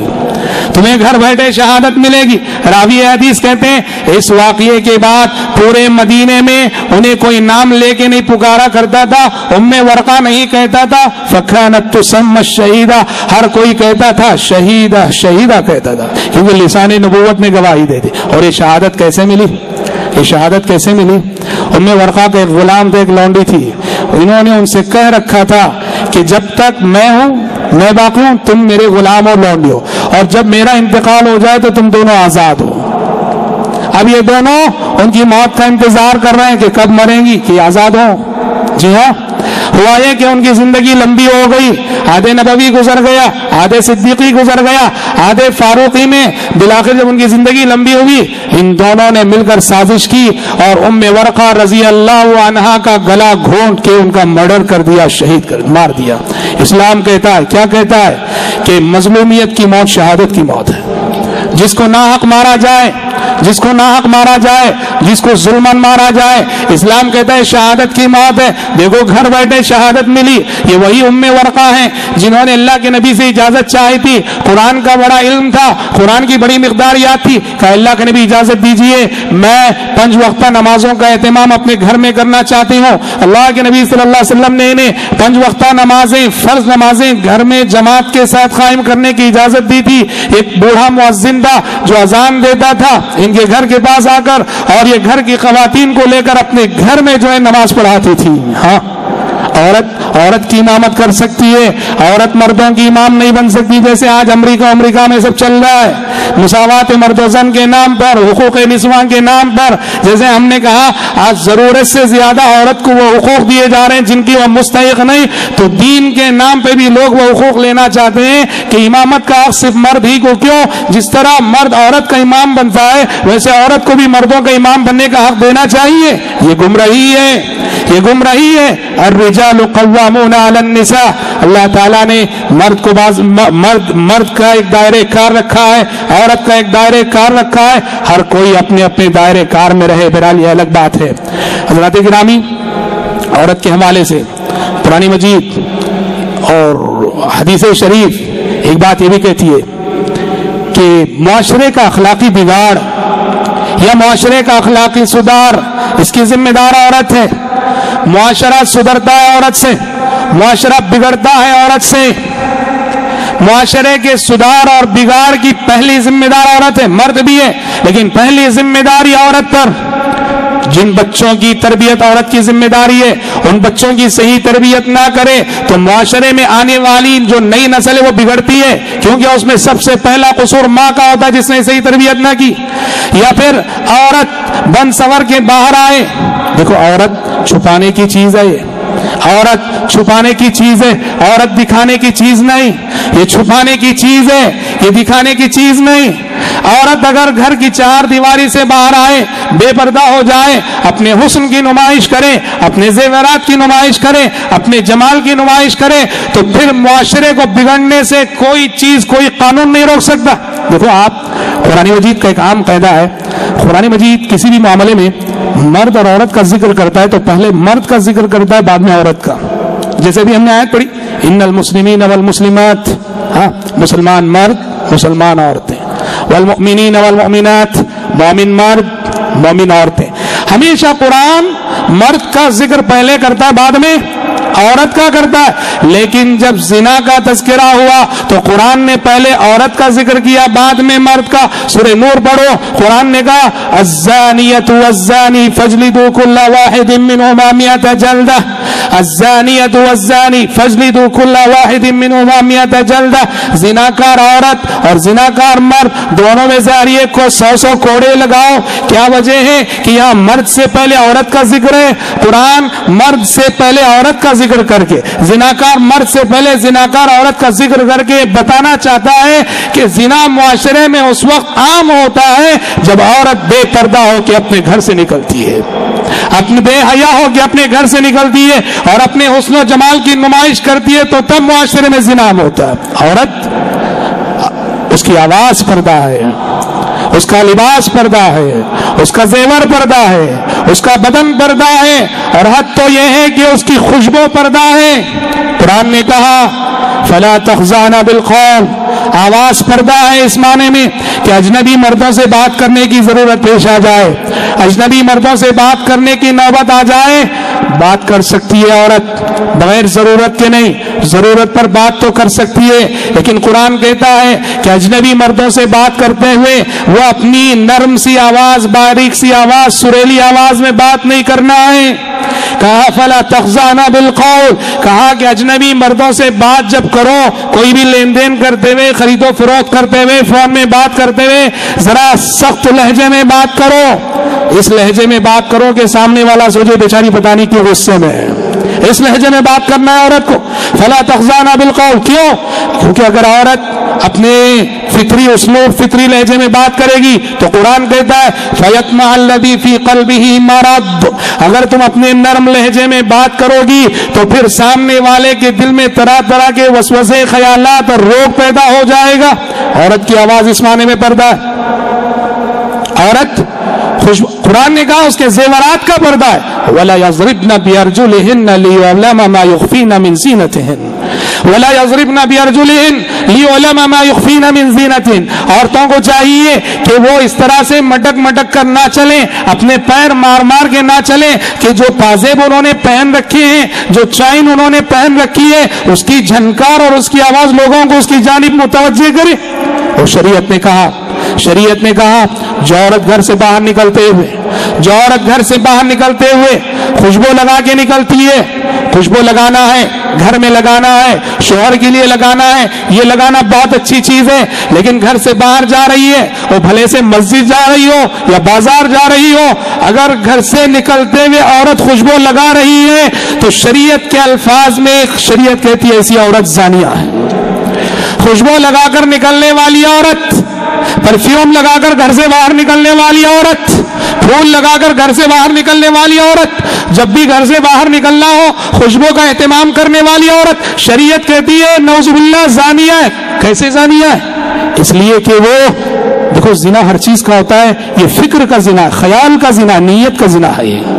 تمہیں گھر بیٹھے شہادت ملے گی. راوی حدیث کہتے ہیں اس واقعے کے بعد پورے مدینے میں انہیں کوئی نام لے کے نہیں پکارا کرتا تھا, ام ورقہ نہیں کہتا تھا. فکانت تسمى الشہیدہ, ہر کوئی کہتا تھا شہیدہ, شہیدہ کہتا تھا, کیونکہ لسان نبوت میں گواہی دے دی. اور یہ شہادت کیسے ملی, یہ شہادت کیسے ملی؟ ام ورقہ کا ایک غلام تھا, ایک لونڈی تھی, انہوں نے ان سے کہہ رکھا تھا کہ جب تک میں ہوں, میں باقی ہوں, تم میرے غلام اور لونڈی ہو, اور جب میرا انتقال ہو جائے تو تم دونوں آزاد ہو. اب یہ دونوں ان کی موت کا انتظار کر رہے ہیں کہ کب مریں گی کہ آزاد ہوں. جی ہاں, ہوا یہ کہ ان کی زندگی لمبی ہو گئی, آدھے نبوی گزر گیا, آدھے صدیقی گزر گیا, آدھے فاروقی میں. بالآخر جب ان کی زندگی لمبی ہوئی, ان دونوں نے مل کر سازش کی اور ام ورقہ رضی اللہ عنہا کا گلا گھونٹ کے ان کا مرڈر کر دیا, شہید کر مار دیا. اسلام کہتا ہے, کیا کہتا ہے, کہ مظلومیت کی موت شہادت کی موت ہے. جس کو ناحق مارا جائے, جس کو ناحق مارا جائے, جس کو ظلمن مارا جائے, اسلام کہتا ہے شہادت کی موت ہے. دیکھو گھر بیٹھے شہادت ملی. یہ وہی ام ورقہ ہیں جنہوں نے اللہ کے نبی سے اجازت چاہی تھی. قرآن کا بڑا علم تھا, قرآن کی بڑی مقدار یاد تھی. کہا اللہ کے نبی اجازت دیجئے, میں 5 وقتہ نمازوں کا اہتمام اپنے گھر میں کرنا چاہتی ہوں. اللہ کے نبی صلی اللہ علیہ وسلم نے انہیں 5 وقتہ نمازیں, فرض نمازیں گھر میں جماعت کے ساتھ قائم کرنے کی اجازت دی تھی. ایک بوڑھا مؤذن تھا جو اذان دیتا تھا ان کے گھر کے پاس آ کر, اور یہ گھر کی خواتین کو لے کر اپنے گھر میں جو ہے نماز پڑھاتی تھی. ہاں, عورت کی امامت کر سکتی ہے, عورت مردوں کی امام نہیں بن سکتی. جیسے آج امریکہ میں سب چل رہا ہے, مساوات مرد و زن کے نام پر, حقوق نسواں کے نام پر. جیسے ہم نے کہا آج ضرورت سے زیادہ عورت کو وہ حقوق دیے جا رہے ہیں جن کی وہ مستحق نہیں, تو دین کے نام پہ بھی لوگ وہ حقوق لینا چاہتے ہیں کہ امامت کا حق صرف مرد ہی کو. کیوں؟ جس طرح مرد عورت کا امام بنتا ہے ویسے عورت کو بھی مردوں کا امام بننے کا حق دینا چاہیے. یہ گمراہی ہے, یہ گمراہی ہے. الرجال قوامون علی النساء, اللہ تعالیٰ نے مرد کو مرد کا ایک دائرے کار رکھا ہے, عورت کا ایک دائرے کار رکھا ہے. ہر کوئی اپنے اپنے دائرے کار میں رہے, بہرحال یہ الگ بات ہے. حضرات گرامی, عورت کے حوالے سے قرآن مجید اور حدیث شریف ایک بات یہ بھی کہتی ہے کہ معاشرے کا اخلاقی بگاڑ یا معاشرے کا اخلاقی سدھار اس کی ذمہ دار عورت ہے. معاشرہ سدھرتا ہے عورت سے, معاشرہ بگڑتا ہے عورت سے. معاشرے کے سدھار اور بگاڑ کی پہلی ذمہ دار عورت ہے. مرد بھی ہے لیکن پہلی ذمہ داری عورت پر. جن بچوں کی تربیت عورت کی ذمہ داری ہے ان بچوں کی صحیح تربیت نہ کرے تو معاشرے میں آنے والی جو نئی نسل ہے وہ بگڑتی ہے، کیونکہ اس میں سب سے پہلا قصور ماں کا ہوتا ہے جس نے صحیح تربیت نہ کی. یا پھر عورت بن سنور کے باہر آئے. دیکھو عورت چھپانے کی چیز ہے، عورت چھپانے کی چیز ہے، عورت دکھانے کی چیز نہیں. یہ چھپانے کی چیز ہے، یہ دکھانے کی چیز نہیں. عورت اگر گھر کی چار دیواری سے باہر آئے، بے پردہ ہو جائے، اپنے حسن کی نمائش کرے، اپنے زیورات کی نمائش کرے، اپنے جمال کی نمائش کرے، تو پھر معاشرے کو بگڑنے سے کوئی چیز، کوئی قانون نہیں روک سکتا. دیکھو آپ، قرآن مجید کا ایک عام قاعدہ ہے، قرآن مجید کسی بھی معاملے میں مرد اور عورت کا ذکر کرتا ہے تو پہلے مرد کا ذکر کرتا ہے، بعد میں عورت کا. جیسے بھی ہم نے آیت پڑھی ان المسلمین والمسلمات، ہاں مسلمان مرد مسلمان عورتیں، والمؤمنین والمؤمنات مومن مرد مومن عورتیں. ہمیشہ قرآن مرد کا ذکر پہلے کرتا ہے، بعد میں عورت کا کرتا ہے. لیکن جب زنا کا تذکرہ ہوا تو قرآن نے پہلے عورت کا ذکر کیا، بعد میں مرد کا. سورہ نور پڑھو، قرآن نے کہا الزانیۃ والزانی فاجلدوا کل واحد منہما مئۃ جلدہ، الزانیۃ والزانی فاجلدوا کل واحد منہما مئۃ جلدہ. زناکار عورت اور زناکار مرد دونوں میں سے ہر ایک کو 100 کوڑے لگاؤ. کیا وجہ ہے کہ یہاں مرد سے پہلے عورت کا ذکر ہے؟ قرآن مرد سے پہلے عورت کا ذکر کر کے، زناکار مرد سے پہلے زناکار عورت کا ذکر کر کے بتانا چاہتا ہے کہ زنا معاشرے میں اس وقت عام ہوتا ہے جب عورت بے پردہ ہو کے اپنے گھر سے نکلتی ہے، اپنے بے حیا ہو کے اپنے گھر سے نکلتی ہے اور اپنے حسن و جمال کی نمائش کرتی ہے، تو تب معاشرے میں زنا ہوتا ہے. عورت، اس کی آواز پردہ ہے، اس کا لباس پردہ ہے، اس کا زیور پردہ ہے، اس کا بدن پردہ ہے، اور حد تو یہ ہے کہ اس کی خوشبو پردہ ہے. قرآن نے کہا فلا تخضعن بالقول، آواز پردہ ہے اس معنی میں کہ اجنبی مردوں سے بات کرنے کی ضرورت پیش آ جائے، اجنبی مردوں سے بات کرنے کی نوبت آ جائے، بات کر سکتی ہے عورت بغیر ضرورت کے نہیں، ضرورت پر بات تو کر سکتی ہے، لیکن قرآن کہتا ہے کہ اجنبی مردوں سے بات کرتے ہوئے وہ اپنی نرم سی آواز، باریک سی آواز، سریلی آواز میں بات نہیں کرنا ہے. کہا فلا تخضعن بالقول، کہا کہ اجنبی مردوں سے بات جب کرو، کوئی بھی لین دین کرتے ہوئے، خرید و فروخت کرتے ہوئے، فون میں بات کرتے ہوئے، ذرا سخت لہجے میں بات کرو. اس لہجے میں بات کرو کہ سامنے والا سوچے بیچاری پتہ نہیں کیوں غصے میں ہے. اس لہجے میں بات کرنا ہے عورت کو. فلا تخضعن بالقول، کیوں؟ کیونکہ اگر عورت اپنے فطری اسلوب، فطری لہجے میں بات کرے گی تو قرآن کہتا ہے فَيَطْمَعَ الَّذِي فِي قَلْبِهِ مَرَضٌ، اگر تم اپنے نرم لہجے میں بات کرو گی تو پھر سامنے والے کے دل میں طرح طرح کے وسوسے، خیالات اور روگ پیدا ہو جائے گا. عورت کی آواز اس معنی میں پردہ ہے. عورت قرآن نے کہا اس کے زیورات کا پردہ ہے. وَلَا يَضْرِبْنَ بِأَرْجُلِهِنَّ لِيُعْلَمَ مَا يُخْفِينَ مِنْ زِينَتِهِنَّ، وَلَا يَضْرِبْنَ بِأَرْجُلِهِنَّ لِيُعْلَمَ مَا يُخْفِينَ مِنْ زِينَتِهِنَّ. عورتوں کو چاہیے کہ وہ اس طرح سے مٹک مٹک کر نہ چلیں، اپنے پیر مار مار کے نہ چلیں کہ جو پازیب انہوں نے پہن رکھے ہیں، جو چائن انہوں نے پہن رکھی ہے، اس کی جھنکار اور اس کی آواز لوگوں کو اس کی جانب متوجہ کرے. اور شریعت نے کہا جو عورت گھر سے باہر نکلتے ہوئے، جو عورت گھر سے باہر نکلتے ہوئے خوشبو لگا کے نکلتی ہے، خوشبو لگانا ہے، گھر میں لگانا ہے، شوہر کے لیے لگانا ہے، یہ لگانا بہت اچھی چیز ہے. لیکن گھر سے باہر جا رہی ہے، وہ بھلے سے مسجد جا رہی ہو یا بازار جا رہی ہو، اگر گھر سے نکلتے ہوئے عورت خوشبو لگا رہی ہے تو شریعت کے الفاظ میں شریعت کہتی ہے ایسی عورت زانیہ ہے. خوشبو لگا کر نکلنے والی عورت، پرفیوم لگا کر گھر سے باہر نکلنے والی عورت، پھول لگا کر گھر سے باہر نکلنے والی عورت، جب بھی گھر سے باہر نکلنا ہو خوشبو کا اہتمام کرنے والی عورت، شریعت کہتی ہے نعوذ باللہ زانیہ ہے. کیسے زانیہ ہے؟ اس لیے کہ وہ دیکھو زنا ہر چیز کا ہوتا ہے، یہ فکر کا زنا، خیال کا زنا، نیت کا زنا ہے. یہ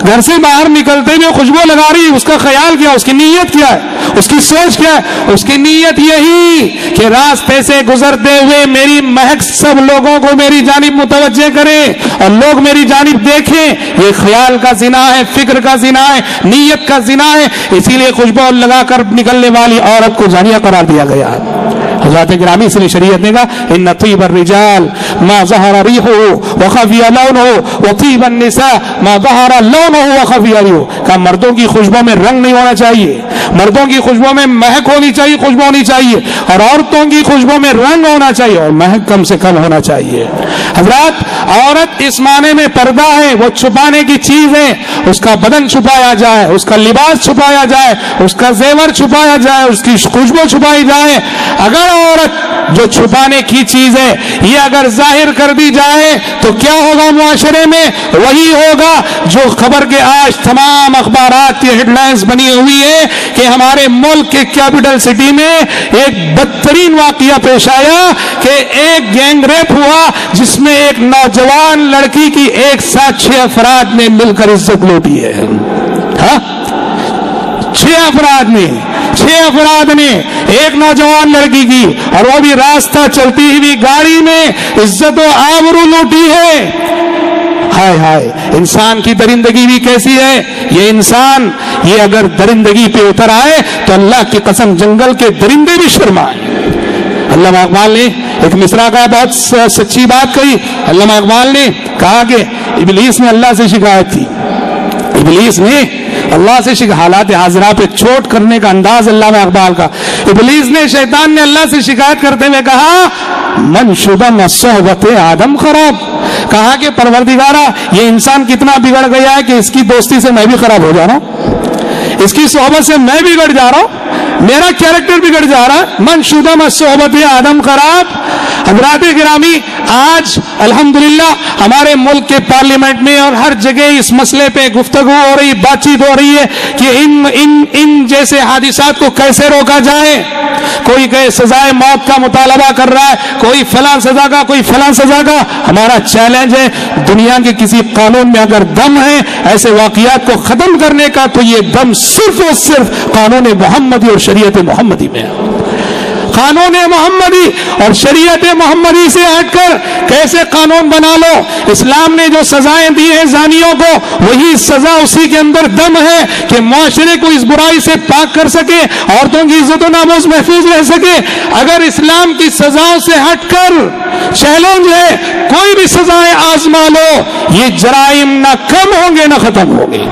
گھر سے باہر نکلتے ہوئے خوشبو لگا رہی ہے، اس کا خیال کیا، اس کی نیت کیا ہے، اس کی سوچ کیا ہے؟ اس کی نیت یہی کہ راستے سے گزرتے ہوئے میری مہک سب لوگوں کو میری جانب متوجہ کرے اور لوگ میری جانب دیکھیں. یہ خیال کا زنا ہے، فکر کا زنا ہے، نیت کا زنا ہے. اسی لیے خوشبو لگا کر نکلنے والی عورت کو زانیہ قرار دیا گیا. حضرات گرامی، اس لیے شریعت نے کہا ان طیب الرجال ما ظهر ريحه وخفي لونه وطيب النساء ما ظهر لونه وخفي ريحه. کہ مردوں کی خوشبو میں رنگ نہیں ہونا چاہیے, مردوں کی خوشبو میں مہک ہونی چاہیے, خوشبو ہونی چاہیے, اور عورتوں کی خوشبو میں رنگ ہونا چاہیے اور مہک کم سے کم ہونا چاہیے. حضرات, عورت اس معنی میں پردہ ہے, وہ چھپانے کی چیز ہے. اس کا بدن چھپایا جائے, اس کا لباس چھپایا جائے, اس کا زیور چھپایا جائے, اس کی خوشبو چھپائی جائے. اگر عورت جو چھپانے کی چیز ہے یہ اگر ظاہر کر دی جائے تو کیا ہوگا معاشرے میں؟ وہی ہوگا جو خبر کے آج تمام اخبارات کی ہیڈ لائنز بنی ہوئی ہے کہ ہمارے ملک کے کیپٹل سٹی میں ایک بدترین واقعہ پیش آیا کہ ایک گینگ ریپ ہوا جس میں ایک نوجوان لڑکی کی ایک ساتھ 6 افراد نے مل کر عزت لوٹی ہے. ہاں, 6 افراد نے ایک نوجوان لڑکی کی, اور وہ بھی راستہ چلتی ہوئی گاڑی میں عزت و آبرو لوٹی ہے. ہائے ہائے, انسان کی درندگی بھی کیسی ہے. یہ انسان یہ اگر درندگی پہ اتر آئے تو اللہ کی قسم جنگل کے درندے بھی شرمائیں. علامہ اقبال نے ایک مصرع کہا, بہت سچی بات کہی. علامہ اقبال نے کہا کہ ابلیس نے اللہ سے شکایت کی, ابلیس نے اللہ سے حالات حاضرہ پہ چوٹ کرنے کا انداز علامہ اقبال کا. ابلیس نے, شیطان نے اللہ سے شکایت کرتے ہوئے کہا من شدم صحبت آدم خراب. کہا کہ پروردگارا یہ انسان کتنا بگڑ گیا ہے کہ اس کی دوستی سے میں بھی خراب ہو جا رہا ہوں, اس کی صحبت سے میں بگڑ جا رہا ہوں, میرا کیریکٹر بگڑ جا رہا ہے. من شدم صحبت آدم خراب. حضرات گرامی, آج الحمدللہ ہمارے ملک کے پارلیمنٹ میں اور ہر جگہ اس مسئلے پہ گفتگو ہو رہی, بات چیت ہو رہی ہے کہ ان جیسے حادثات کو کیسے روکا جائے. کوئی کہے سزائے موت کا مطالبہ کر رہا ہے, کوئی فلاں سزا کا, کوئی فلاں سزا کا. ہمارا چیلنج ہے دنیا کے کسی قانون میں اگر دم ہے ایسے واقعات کو ختم کرنے کا تو یہ دم صرف اور صرف قانون محمدی اور شریعت محمدی میں ہے. قانون محمدی اور شریعت محمدی سے ہٹ کر کیسے قانون بنا لو. اسلام نے جو سزائیں دی ہیں زانیوں کو وہی سزا اسی کے اندر دم ہے کہ معاشرے کو اس برائی سے پاک کر سکے, عورتوں کی عزت و ناموس محفوظ رہ سکے. اگر اسلام کی سزاؤں سے ہٹ کر چیلنج ہے کوئی بھی سزائیں آزما لو, یہ جرائم نہ کم ہوں گے نہ ختم ہوں گے.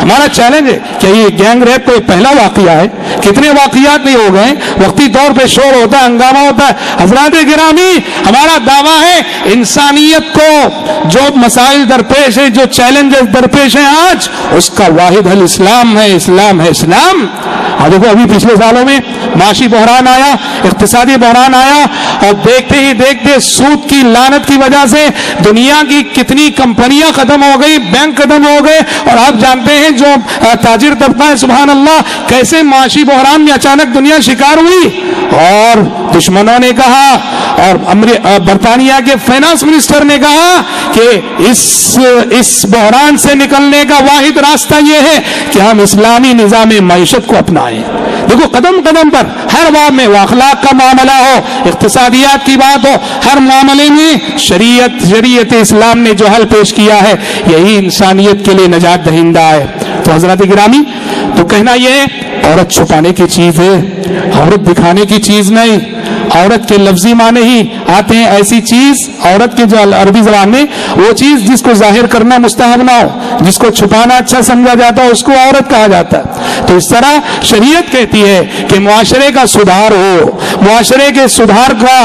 ہمارا چیلنج ہے کہ یہ گینگ ریپ کوئی پہلا واقعہ ہے, کتنے واقعات نہیں ہو گئے, وقتی طور پہ شور ہوتا ہے, ہنگامہ ہوتا ہے. حضرات گرامی, ہمارا دعویٰ ہے انسانیت کو جو مسائل درپیش ہیں, جو چیلنجز درپیش ہیں آج, اس کا واحد حل اسلام ہے, اسلام ہے, اسلام. اور دیکھو ابھی پچھلے سالوں میں معاشی بحران آیا, اقتصادی بحران آیا, اور دیکھتے ہی دیکھتے سود کی لعنت کی وجہ سے دنیا کی کتنی کمپنیاں ختم ہو گئی, بینک ختم ہو گئے. اور آپ جانتے ہیں جو تاجر طبقہ ہے سبحان اللہ کیسے معاشی بحران میں اچانک دنیا شکار ہوئی. اور دشمنوں نے کہا, اور برطانیہ کے فائنانس منسٹر نے کہا کہ اس بحران سے نکلنے کا واحد راستہ یہ ہے کہ ہم اسلامی نظام معیشت کو اپنائیں. دیکھو قدم قدم پر ہر باب میں, وہ اخلاق کا معاملہ ہو, اقتصادیات کی بات ہو, ہر معاملے میں شریعت اسلام نے جو حل پیش کیا ہے یہی انسانیت کے لیے نجات دہندہ ہے. تو حضرات گرامی, تو کہنا یہ ہے عورت چھپانے کی چیز ہے, عورت دکھانے کی چیز نہیں. عورت کے لفظی معنی ہی آتے ہیں ایسی چیز, عورت کے جو عربی زبان میں وہ چیز جس کو ظاہر کرنا مستحب نہ ہو, جس کو چھپانا اچھا سمجھا جاتا ہے, اس کو عورت کہا جاتا ہے. تو اس طرح شریعت کہتی ہے کہ معاشرے کا سدھار ہو, معاشرے کے سدھار کا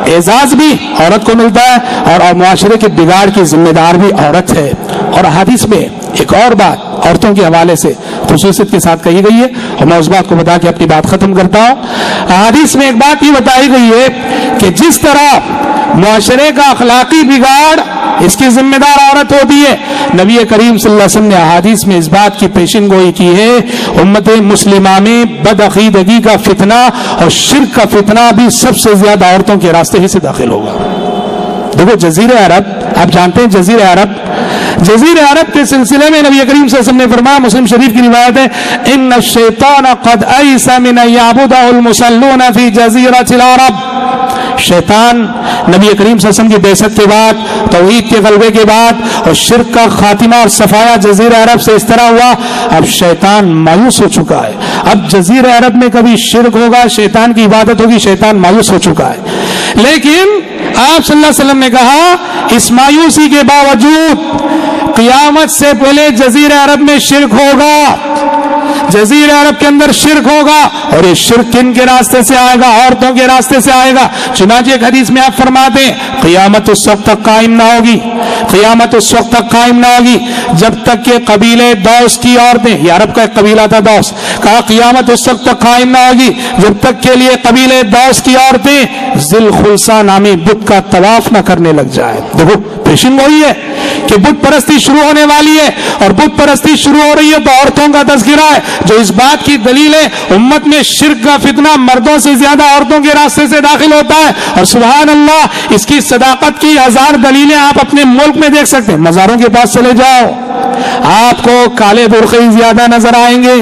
اعزاز بھی عورت کو ملتا ہے, اور معاشرے کے بگاڑ کی ذمہ دار بھی عورت ہے. اور حدیث میں ایک اور بات عورتوں کے حوالے سے خصوصیت کے ساتھ کہی گئی ہے, اور میں اس بات کو بتا کے اپنی بات ختم کرتا ہوں. حدیث میں ایک بات یہ بتائی گئی ہے کہ جس طرح معاشرے کا اخلاقی بگاڑ اس کی ذمہ دار عورت ہوتی ہے, نبی کریم صلی اللہ علیہ وسلم نے احادیث میں اس بات کی پیشن گوئی کی ہے امت مسلمہ میں بدعقیدگی کا فتنہ اور شرک کا فتنہ بھی سب سے زیادہ عورتوں کے راستے ہی سے داخل ہوگا. دیکھو جزیرہ عرب, آپ جانتے ہیں جزیرہ عرب کے سلسلے میں نبی کریم صلی اللہ علیہ وسلم نے فرمایا, مسلم شریف کی روایت ہے, ان الشیطان قد ایس من یعبدہ المصلون فی جزیرۃ العرب. شیطان نبی کریم صلی اللہ علیہ وسلم کی بعثت کے بعد, توحید کے غلبے کے بعد اور شرک کا خاتمہ اور صفایا جزیرہ عرب سے اس طرح ہوا, اب شیطان مایوس ہو چکا ہے. اب جزیرہ عرب میں کبھی شرک ہوگا, شیطان کی عبادت ہوگی, شیطان مایوس ہو چکا ہے. لیکن آپ صلی اللہ علیہ وسلم نے کہا اس مایوسی کے باوجود قیامت سے پہلے جزیرہ عرب میں شرک ہوگا، جزیرہ عرب کے اندر شرک ہوگا، اور یہ شرک کن کے راستے سے آئے گا؟ عورتوں کے راستے سے آئے گا۔ چنانچہ ایک حدیث میں آپ فرماتے ہیں قیامت اس وقت تک قائم نہ ہوگی، قیامت اس وقت تک قائم نہ ہوگی جب تک کہ قبیلے دوس کی عورتیں، یہ عرب کا ایک قبیلہ تھا دوس، کہا قیامت اس وقت تک قائم نہ ہوگی جب تک کے لیے قبیلے دوس کی عورتیں ذل خلصہ نامی بت کا طواف نہ کرنے لگ جائے۔ دیکھو پیشن وہی ہے کہ بت پرستی شروع ہونے والی ہے، اور بت پرستی شروع ہو رہی ہے تو عورتوں کا تذکرہ ہے، جو اس بات کی دلیل ہے امت میں شرک کا فتنہ مردوں سے زیادہ عورتوں کے راستے سے داخل ہوتا ہے۔ اور سبحان اللہ اس کی صداقت کی ہزار دلیلیں آپ اپنے ملک میں دیکھ سکتے ہیں۔ مزاروں کے پاس چلے جاؤ، آپ کو کالے برقعی زیادہ نظر آئیں گے،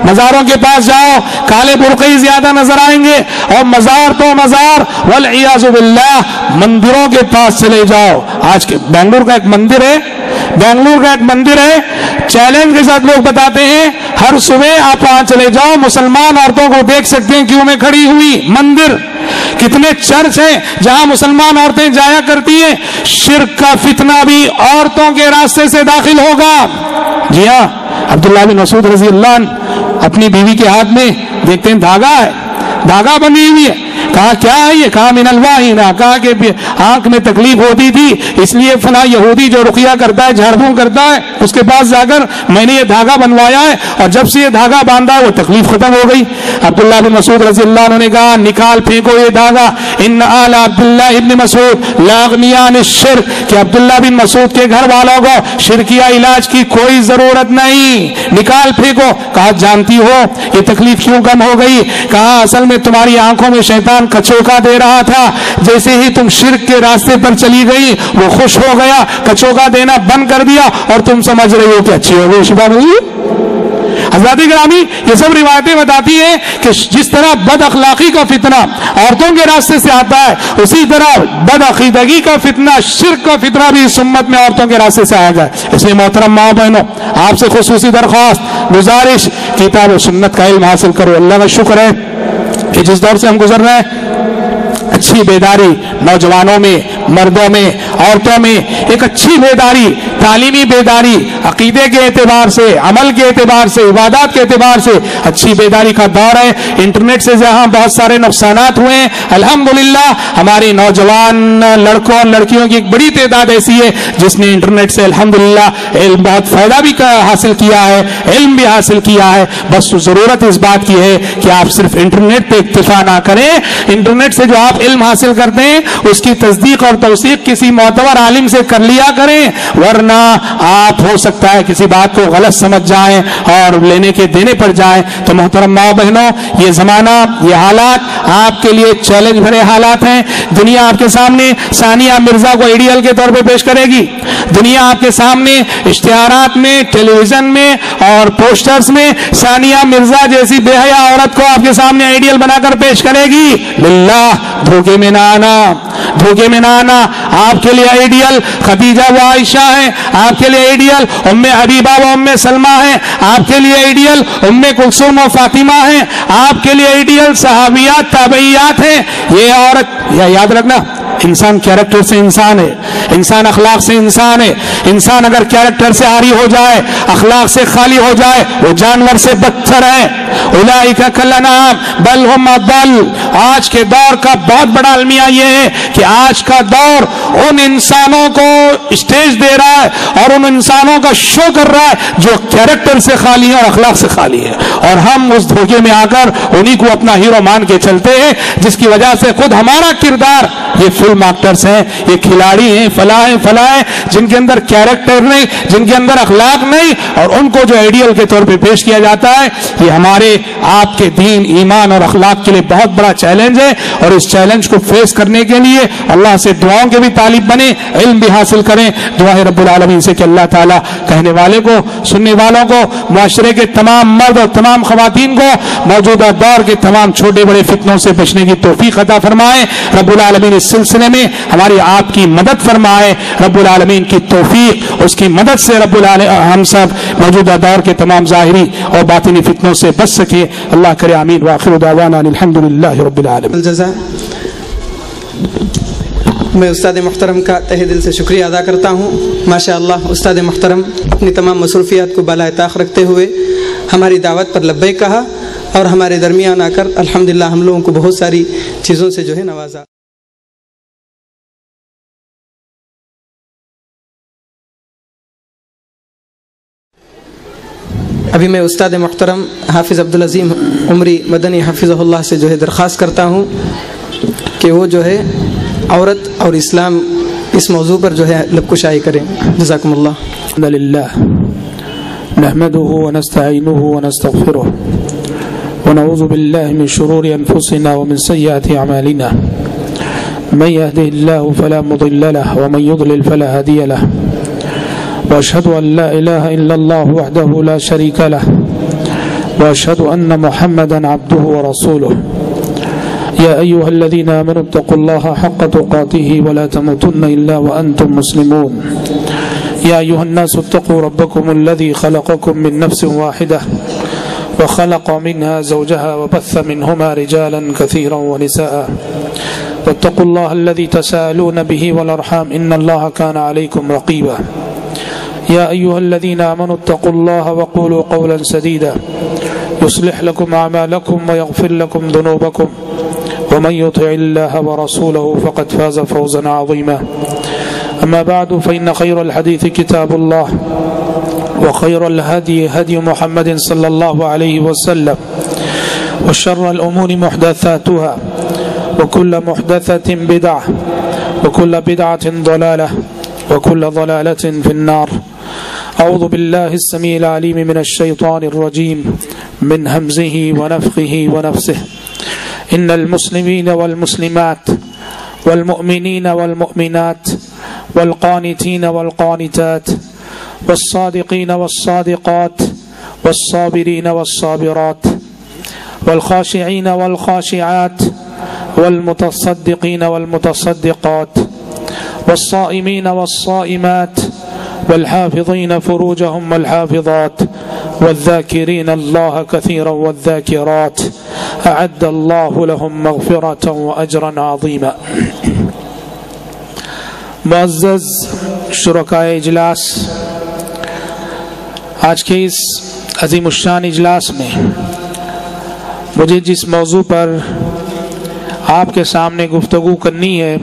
مزاروں کے پاس جاؤ کالے برقعی زیادہ نظر آئیں گے، اور مزار تو مزار والعیاذ باللہ مندروں کے پاس چلے جاؤ۔ آج کے بنگلور کا ایک مندر ہے، بنگلور کا ایک مندر ہے، چیلنج کے ساتھ لوگ بتاتے ہیں ہر صبح آپ وہاں چلے جاؤ مسلمان عورتوں کو دیکھ سکتے ہیں کیوں میں کھڑی ہوئی۔ مندر کتنے چرچ ہیں جہاں مسلمان عورتیں جایا کرتی ہیں۔ شرک کا فتنہ بھی عورتوں کے راستے سے داخل ہوگا۔ جی ہاں، عبداللہ بن مسعود رضی اللہ عنہ اپنی بیوی کے ہاتھ میں دیکھتے ہیں دھاگا ہے، دھاگا بندھی ہوئی ہے، کہا کیا ہے یہ؟ کہا من الواہینہ، کہا کہ آنکھ میں تکلیف ہوتی تھی اس لیے فلاں یہودی جو رقیہ کرتا ہے جھاڑ پھونک کرتا ہے اس کے پاس جا کر میں نے یہ دھاگا بنوایا ہے، اور جب سے یہ دھاگا باندھا وہ تکلیف ختم ہو گئی۔ عبداللہ بن مسعود رضی اللہ عنہ نے کہا نکال پھینکو یہ دھاگا، ان آل عبداللہ ابن مسعود لا اغنیاء عن الشرک، کہ عبداللہ بن مسعود کے گھر والوں کو شرکیہ علاج کی کوئی ضرورت نہیں، نکال پھینکو۔ کہا جانتی ہو یہ تکلیف کیوں کم ہو گئی؟ کہا اصل میں تمہاری آنکھوں میں شیطان کچوکا دے رہا تھا، جیسے ہی تم شرک کے راستے پر چلی گئی وہ خوش ہو گیا، کچوکا دینا بند کر دیا، اور تم سمجھ رہی ہو کہ اچھی ہو گئی، شفا ملی۔ حضرات گرامی یہ سب روایتیں بتاتی ہیں کہ جس طرح بد اخلاقی کا فتنہ عورتوں کے راستے سے آتا ہے، اسی طرح بد عقیدگی کا فتنہ، شرک کا فتنہ بھی اس امت میں عورتوں کے راستے سے آیا ہے۔ اس لیے محترم ماں بہنوں آپ سے خصوصی درخواست گزارش، کتاب و سنت کا علم حاصل کرو۔ اللہ کا شکر ہے کہ جس دور سے ہم گزر رہے ہیں اچھی بیداری نوجوانوں میں، مردوں میں، عورتوں میں، ایک اچھی بیداری، تعلیمی بیداری، عقیدے کے اعتبار سے، عمل کے اعتبار سے، عبادات کے اعتبار سے اچھی بیداری کا دور ہے۔ انٹرنیٹ سے جہاں بہت سارے نقصانات ہوئے ہیں، الحمدللہ ہماری نوجوان لڑکوں اور لڑکیوں کی ایک بڑی تعداد ایسی ہے جس نے انٹرنیٹ سے الحمدللہ علم بہت فائدہ بھی حاصل کیا ہے، علم بھی حاصل کیا ہے۔ بس ضرورت اس بات کی ہے کہ آپ صرف انٹرنیٹ پہ اکتفا نہ کریں، انٹرنیٹ سے جو آپ علم حاصل کرتے ہیں اس کی تصدیق اور توثیق کسی معتبر عالم سے کر لیا کریں، ورنہ آپ ہو سکتا ہے کسی بات کو غلط سمجھ جائیں اور لینے کے دینے پر جائیں۔ تو محترم ماں بہنوں یہ زمانہ، یہ حالات آپ کے لیے چیلنج بھرے حالات ہیں۔ دنیا آپ کے سامنے ثانیہ مرزا کو آئیڈیل کے طور پہ پیش کرے گی، دنیا آپ کے سامنے اشتہارات میں، ٹیلی ویژن میں اور پوسٹرز میں ثانیہ مرزا جیسی بے حیا عورت کو آپ کے سامنے آئیڈیل بنا کر پیش کرے گی۔ للہ دھوکے میں نہ آنا، دھوکے میں نہ آنا۔ آپ کے لیے آئیڈیل خدیجہ و عائشہ ہیں، آپ کے لیے آئیڈیل ام حبیبہ و ام سلمہ ہیں، آپ کے لیے آئیڈیل ام کلثوم و فاطمہ ہیں، آپ کے لیے آئیڈیل صحابیات تابعیات ہیں۔ یہ عورت یاد رکھنا، انسان کیریکٹر سے انسان ہے، انسان اخلاق سے انسان ہے۔ انسان اگر کیریکٹر سے عاری ہو جائے، اخلاق سے خالی ہو جائے، وہ جانور سے بدتر ہے۔ اولئک کالانعام بل ہم اضل۔ آج کے دور کا بہت بڑا المیہ یہ ہے کہ آج کا دور ان انسانوں کو اسٹیج دے رہا ہے اور ان انسانوں کا شو کر رہا ہے جو کیریکٹر سے خالی ہے اور اخلاق سے خالی ہے، اور ہم اس دھوکے میں آ کر انہی کو اپنا ہیرو مان کے چلتے ہیں، جس کی وجہ سے خود ہمارا کردار، یہ فلم ایکٹرز ہیں، یہ کھلاڑی ہیں، فلاں ہیں جن کے اندر کیریکٹر نہیں، جن کے اندر اخلاق نہیں، اور ان کو جو آئیڈیل کے طور پہ پیش کیا جاتا ہے، یہ ہمارے آپ کے دین، ایمان اور اخلاق کے لیے بہت بڑا چیلنج ہے۔ اور اس چیلنج کو فیس کرنے کے لیے اللہ سے دعاؤں کے بھی طالب بنے، علم بھی حاصل کریں۔ دعا ہے رب العالمین سے کہ اللہ تعالیٰ کہنے والے کو، سننے والوں کو، معاشرے کے تمام مرد اور تمام خواتین کو موجودہ دور کے تمام چھوٹے بڑے فتنوں سے بچنے کی توفیق عطا فرمائے۔ رب العالمین اس سلسلے میں ہماری آپ کی مدد فرمائے۔ رب العالمین کی توفیق، اس کی مدد سے رب العالمین ہم سب موجودہ دور کے تمام ظاہری اور باطنی فتنوں سے بچ سکے۔ اللہ کرے آمین۔ وآخر دعوانا الحمدللہ رب العالمین۔ میں استاد محترم کا تہہ دل سے شکریہ ادا کرتا ہوں۔ ماشاءاللہ استاد محترم اپنی تمام مصروفیات کو بالائے طاق رکھتے ہوئے ہماری دعوت پر لبیک کہا اور ہمارے درمیان آ کر الحمدللہ ہم لوگوں کو بہت ساری چیزوں سے جو ہے نوازا۔ ابھی میں استاد محترم حافظ عبدال عظیم عمری مدنی حفظہ اللہ سے جو ہے درخواست کرتا ہوں کہ وہ جو ہے عورت اور اسلام اس موضوع پر جو ہے لب کشائی کریں۔ جزاکم اللہ۔ الحمدللہ نحمده ونستعینه ونستغفره ونعوذ بالله من شرور انفسنا ومن سیئات اعمالنا من يهده الله فلا مضل له ومن يضلل فلا هادي له واشهد ان لا اله الا الله وحده لا شريك له واشهد ان محمدا عبده ورسوله يا ايها الذين امنوا اتقوا الله حق تقاته ولا تموتن الا وانتم مسلمون يا ايها الناس اتقوا ربكم الذي خلقكم من نفس واحده وخلق منها زوجها وبث منهما رجالا كثيرا ونساء واتقوا الله الذي تساءلون به والارحام ان الله كان عليكم رقيبا يا أيها الذين آمنوا اتقوا الله وقولوا قولا سديدا يصلح لكم أعمالكم ويغفر لكم ذنوبكم ومن يطع الله ورسوله فقد فاز فوزا عظيما أما بعد فإن خير الحديث كتاب الله وخير الهدي هدي محمد صلى الله عليه وسلم وشر الأمور محدثاتها وكل محدثة بدعة وكل بدعة ضلالة وكل ضلالة في النار أعوذ بالله السميع العليم من الشيطان الرجيم من همزه ونفخه ونفسه إن المسلمين والمسلمات والمؤمنين والمؤمنات والقانتين والقانتات والصادقين والصادقات والصابرين والصابرات والخاشعين والخاشعات والمتصدقين والمتصدقات والصائمين والصائمات والحافظين فروجهم والحافظات والذاكرين الله كثيرا والذاكرات أعد الله لهم مغفرة وأجرا عظيما۔ معزز شرکائے اجلاس، آج کے اس عظیم الشان اجلاس میں مجھے جس موضوع پر آپ کے سامنے گفتگو کرنی ہے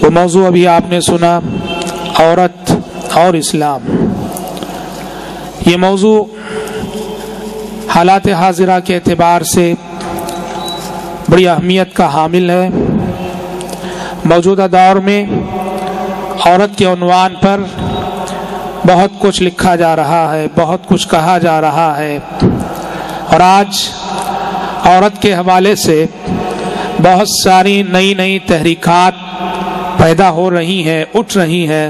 وہ موضوع ابھی آپ نے سنا، عورت اور اسلام۔ یہ موضوع حالات حاضرہ کے اعتبار سے بڑی اہمیت کا حامل ہے۔ موجودہ دور میں عورت کے عنوان پر بہت کچھ لکھا جا رہا ہے، بہت کچھ کہا جا رہا ہے، اور آج عورت کے حوالے سے بہت ساری نئی نئی تحریکات پیدا ہو رہی ہیں، اٹھ رہی ہیں،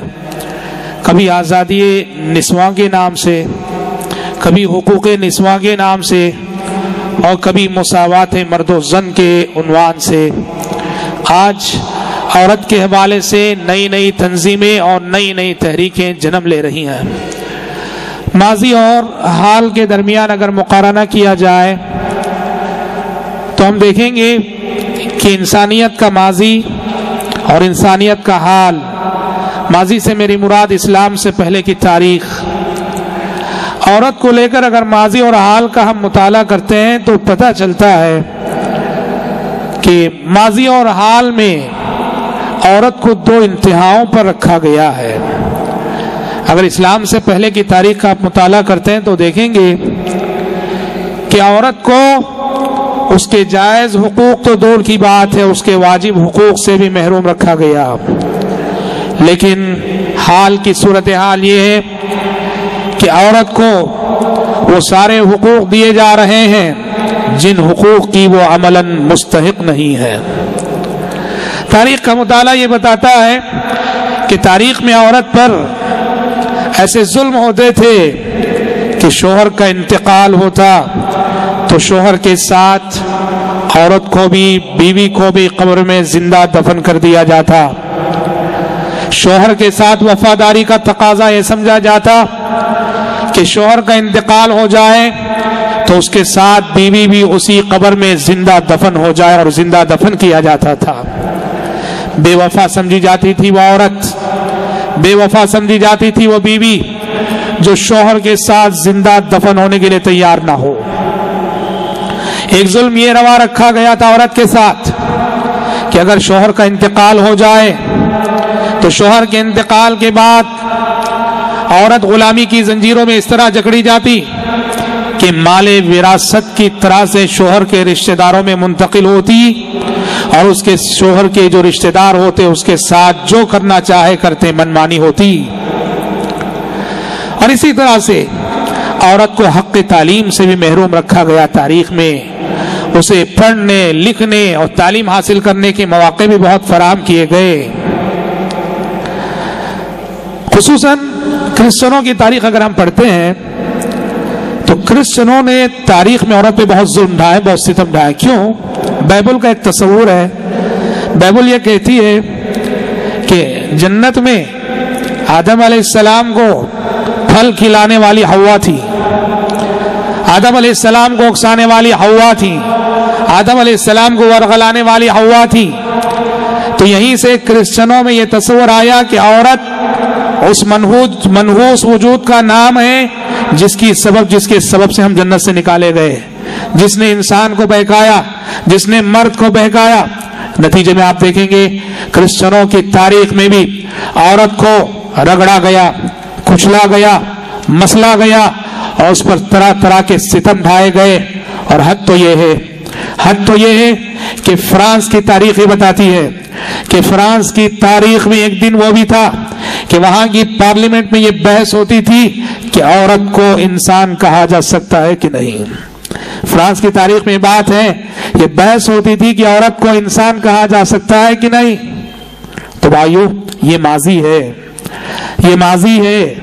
کبھی آزادی نسواں کے نام سے، کبھی حقوق نسواں کے نام سے، اور کبھی مساوات مرد و زن کے عنوان سے۔ آج عورت کے حوالے سے نئی نئی تنظیمیں اور نئی نئی تحریکیں جنم لے رہی ہیں۔ ماضی اور حال کے درمیان اگر مقارنہ کیا جائے تو ہم دیکھیں گے کہ انسانیت کا ماضی اور انسانیت کا حال، ماضی سے میری مراد اسلام سے پہلے کی تاریخ، عورت کو لے کر اگر ماضی اور حال کا ہم مطالعہ کرتے ہیں تو پتہ چلتا ہے کہ ماضی اور حال میں عورت کو دو انتہاؤں پر رکھا گیا ہے۔ اگر اسلام سے پہلے کی تاریخ کا آپ مطالعہ کرتے ہیں تو دیکھیں گے کہ عورت کو اس کے جائز حقوق تو دور کی بات ہے، اس کے واجب حقوق سے بھی محروم رکھا گیا۔ لیکن حال کی صورتحال یہ ہے کہ عورت کو وہ سارے حقوق دیے جا رہے ہیں جن حقوق کی وہ عملاً مستحق نہیں ہے۔ تاریخ کا مطالعہ یہ بتاتا ہے کہ تاریخ میں عورت پر ایسے ظلم ہوتے تھے کہ شوہر کا انتقال ہوتا تو شوہر کے ساتھ عورت کو بھی، بیوی کو بھی قبر میں زندہ دفن کر دیا جاتا۔ شوہر کے ساتھ وفاداری کا تقاضا یہ سمجھا جاتا کہ شوہر کا انتقال ہو جائے تو اس کے ساتھ بیوی بھی اسی قبر میں زندہ دفن ہو جائے، اور زندہ دفن کیا جاتا تھا۔ بے وفا سمجھی جاتی تھی وہ عورت، بے وفا سمجھی جاتی تھی وہ بیوی جو شوہر کے ساتھ زندہ دفن ہونے کے لیے تیار نہ ہو۔ ایک ظلم یہ روا رکھا گیا تھا عورت کے ساتھ کہ اگر شوہر کا انتقال ہو جائے تو شوہر کے انتقال کے بعد عورت غلامی کی زنجیروں میں اس طرح جکڑی جاتی کہ مال وراثت کی طرح سے شوہر کے رشتہ داروں میں منتقل ہوتی اور اس کے شوہر کے جو رشتہ دار ہوتے اس کے ساتھ جو کرنا چاہے کرتے، منمانی ہوتی۔ اور اسی طرح سے عورت کو حق تعلیم سے بھی محروم رکھا گیا تاریخ میں، اسے پڑھنے لکھنے اور تعلیم حاصل کرنے کے مواقع بھی بہت فراہم کیے گئے۔ خصوصاً کرسچنوں کی تاریخ اگر ہم پڑھتے ہیں تو کرسچنوں نے تاریخ میں عورت پہ بہت ظلم ڈھائے، بہت ستم ڈھائے۔ کیوں؟ بائبل کا ایک تصور ہے، بائبل یہ کہتی ہے کہ جنت میں آدم علیہ السلام کو پھل کھلانے والی حوا تھی، آدم علیہ السلام کو اکسانے والی حوا تھی، آدم علیہ السلام کو ورغلانے والی حوا تھی۔ تو یہیں سے کرسچنوں میں یہ تصور آیا کہ عورت اس منحوس وجود کا نام ہے جس کے سبب سے ہم جنت سے نکالے گئے، جس نے انسان کو بہکایا، جس نے مرد کو بہکایا۔ نتیجے میں آپ دیکھیں گے کرسچنوں کی تاریخ میں بھی عورت کو رگڑا گیا، کچلا گیا، مسلا گیا اور اس پر طرح طرح کے ستم ڈھائے گئے۔ اور حد تو یہ ہے کہ فرانس کی تاریخ یہ بتاتی ہے کہ فرانس کی تاریخ میں ایک دن وہ بھی تھا کہ وہاں کی پارلیمنٹ میں یہ بحث ہوتی تھی کہ عورت کو انسان کہا جا سکتا ہے کہ نہیں۔ فرانس کی تاریخ میں بات ہے، یہ بحث ہوتی تھی کہ عورت کو انسان کہا جا سکتا ہے کہ نہیں۔ تو بھائیو یہ ماضی ہے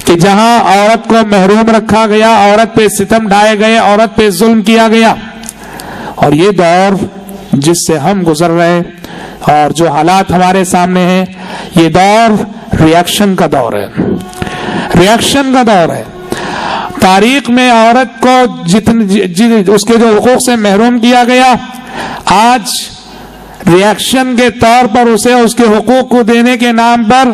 کہ جہاں عورت کو محروم رکھا گیا، عورت پہ ستم ڈھائے گئے، عورت پہ ظلم کیا گیا۔ اور یہ دور جس سے ہم گزر رہے اور جو حالات ہمارے سامنے ہیں، یہ دور ریاکشن کا دور ہے۔ تاریخ میں عورت کو اس کے جو حقوق سے محروم کیا گیا، آج ریاکشن کے طور پر اسے اس کے حقوق کو دینے کے نام پر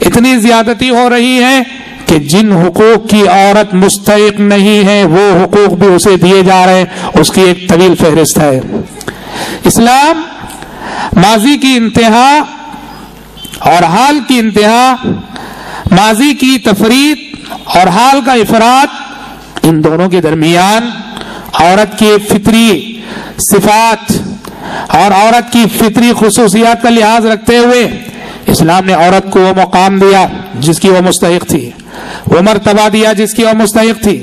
اتنی زیادتی ہو رہی ہے کہ جن حقوق کی عورت مستحق نہیں ہے وہ حقوق بھی اسے دیے جا رہے ہیں۔ اس کی ایک طویل فہرست ہے۔ اسلام ماضی کی انتہا اور حال کی انتہا، ماضی کی تفرید اور حال کا افراد، ان دونوں کے درمیان عورت کی فطری صفات اور عورت کی فطری خصوصیات کا لحاظ رکھتے ہوئے اسلام نے عورت کو وہ مقام دیا جس کی وہ مستحق تھی، وہ مرتبہ دیا جس کی وہ مستحق تھی،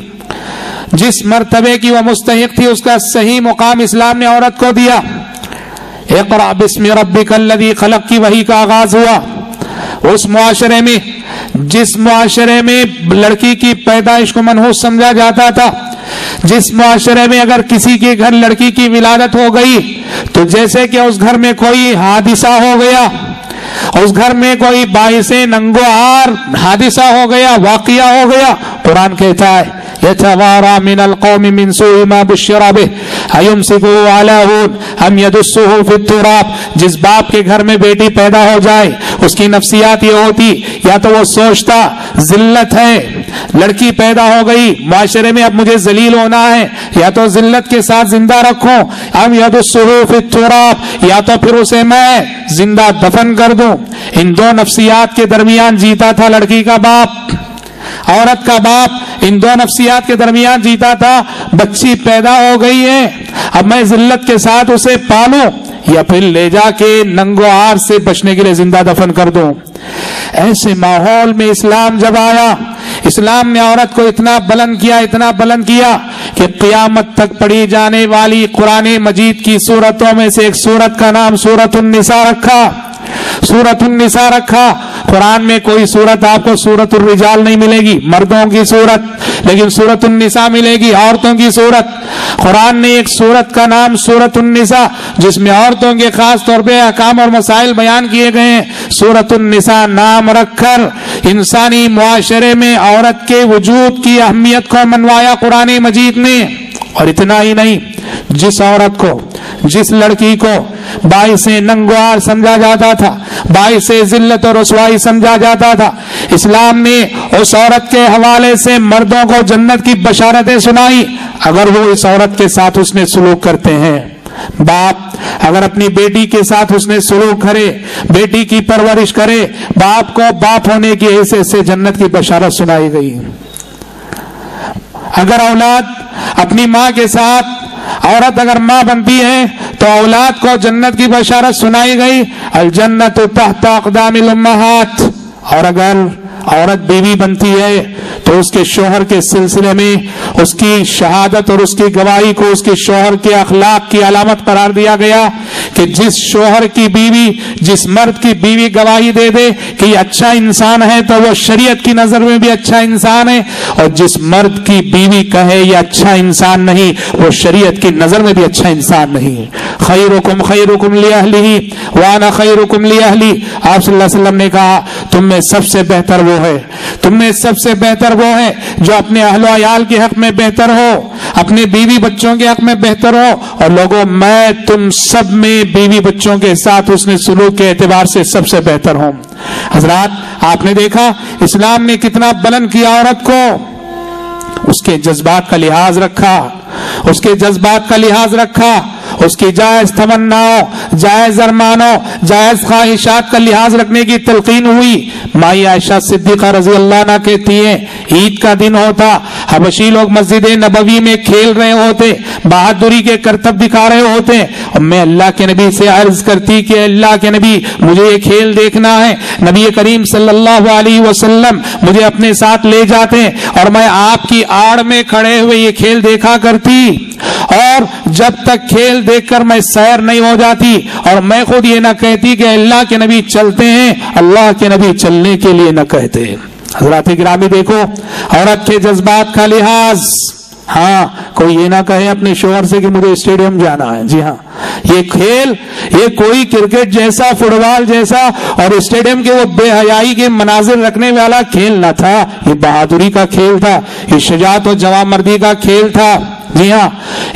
جس مرتبے کی وہ مستحق تھی اس کا صحیح مقام اسلام نے عورت کو دیا۔ اقرأ باسم ربک الذی خلق کی وحی کا آغاز ہوا اس معاشرے میں جس معاشرے میں لڑکی کی پیدائش کو منحوس سمجھا جاتا تھا، جس معاشرے میں اگر کسی کے گھر لڑکی کی ولادت ہو گئی تو جیسے کہ اس گھر میں کوئی حادثہ ہو گیا، اس گھر میں کوئی باعث ننگوہار حادثہ ہو گیا، واقعہ ہو گیا۔ قرآن کہتا ہے يتوارى من القوم من سوء ما بشر به أيمسكه على هون أم يدسه في التراب۔ جس باپ کے گھر میں بیٹی پیدا ہو جائے اس کی نفسیات یہ ہوتی، یا تو وہ سوچتا ذلت ہے، لڑکی پیدا ہو گئی معاشرے میں اب مجھے ذلیل ہونا ہے، یا تو ذلت کے ساتھ زندہ رکھوں، ام يدسه في التراب، یا تو پھر اسے میں زندہ دفن کر دوں۔ ان دو نفسیات کے درمیان جیتا تھا لڑکی کا باپ، عورت کا باپ، ان دو نفسیات کے درمیان جیتا تھا۔ بچی پیدا ہو گئی ہے، اب میں ذلت کے ساتھ اسے پالوں یا پھر لے جا کے ننگوہار سے بچنے کے لیے زندہ دفن کر دوں۔ ایسے ماحول میں اسلام جب آیا، اسلام نے عورت کو اتنا بلند کیا کہ قیامت تک پڑھی جانے والی قرآن مجید کی سورتوں میں سے ایک سورت کا نام سورۃ النساء رکھا۔ سورۃ النساء رکھا۔ قرآن میں کوئی سورت آپ کو سورۃ الرجال نہیں ملے گی، مردوں کی سورت، لیکن سورۃ النساء ملے گی، عورتوں کی سورت۔ قرآن نے ایک سورت کا نام سورۃ النساء جس میں عورتوں کے خاص طور پہ احکام اور مسائل بیان کیے گئے ہیں، سورۃ النساء نام رکھ کر انسانی معاشرے میں عورت کے وجود کی اہمیت کو منوایا قرآن مجید نے۔ اور اتنا ہی نہیں، جس عورت کو، جس لڑکی کو باعث ننگوار سمجھا جاتا تھا، باعث ذلت اور رسوائی سمجھا جاتا تھا، اسلام نے اس عورت کے حوالے سے مردوں کو جنت کی بشارتیں سنائی اگر وہ اس عورت کے ساتھ اس نے سلوک کرتے ہیں۔ باپ اگر اپنی بیٹی کے ساتھ اس نے سلوک کرے، بیٹی کی پرورش کرے، باپ کو باپ ہونے کی حیثیت سے جنت کی بشارت سنائی گئی۔ اگر اولاد اپنی ماں کے ساتھ، عورت اگر ماں بنتی ہے تو اولاد کو جنت کی بشارت سنائی گئی، الجنت تحت اقدام الامہات۔ اور اگر عورت بیوی بنتی ہے تو اس کے شوہر کے سلسلے میں اس کی شہادت اور اس کی گواہی کو اس کے شوہر کے اخلاق کی علامت قرار دیا گیا کہ جس شوہر کی بیوی، جس مرد کی بیوی گواہی دے دے کہ یہ اچھا انسان ہے تو وہ شریعت کی نظر میں بھی اچھا انسان ہے، اور جس مرد کی بیوی کہے یہ اچھا انسان نہیں، وہ شریعت کی نظر میں بھی اچھا انسان نہیں۔ خیرکم خیرکم لأہلہ وانا خیرکم لأہلی۔ آپ صلی اللہ علیہ وسلم نے کہا تم میں سب سے بہتر وہ ہے، تم میں سب سے بہتر وہ ہے جو اپنے اہل و عیال کے حق میں بہتر ہو، اپنے بیوی بچوں کے حق میں بہتر ہو، اور لوگوں میں تم سب میں بیوی بچوں کے ساتھ اس نے سلوک کے اعتبار سے سب سے بہتر ہوں۔ حضرات آپ نے دیکھا اسلام نے کتنا بلند کیا عورت کو، اس کے جذبات کا لحاظ رکھا، اس کے جذبات کا لحاظ رکھا، اس کی جائز تمناؤں، جائز ارمانوں، جائز خواہشات کا لحاظ رکھنے کی تلقین ہوئی۔ مائی عائشہ صدیقہ رضی اللہ عنہ کہتی ہیں عید کا دن ہوتا، حبشی لوگ مسجد نبوی میں کھیل رہے ہوتے، بہادری کے کرتب دکھا رہے ہوتے، اور میں اللہ کے نبی سے عرض کرتی کہ اللہ کے نبی مجھے یہ کھیل دیکھنا ہے۔ نبی کریم صلی اللہ علیہ وسلم مجھے اپنے ساتھ لے جاتے اور میں آپ کی آڑ میں کھڑے ہوئے یہ کھیل دیکھا کرتی، اور جب تک کھیل دیکھ کر میں سیر نہیں ہو جاتی اور میں خود یہ نہ کہتی کہ اللہ کے نبی چلتے ہیں، اللہ کے نبی چلنے کے لیے نہ کہتے۔ حضرات گرامی دیکھو عورت کے جذبات کا لحاظ۔ ہاں کوئی یہ نہ کہے اپنے شوہر سے کہ مجھے اسٹیڈیم جانا ہے، جی ہاں یہ کھیل یہ کوئی کرکٹ جیسا، فٹ بال جیسا اور اسٹیڈیم کے وہ بے حیائی کے مناظر رکھنے والا کھیل نہ تھا، یہ بہادری کا کھیل تھا، یہ شجاعت و جوان مردی کا کھیل تھا۔ جی ہاں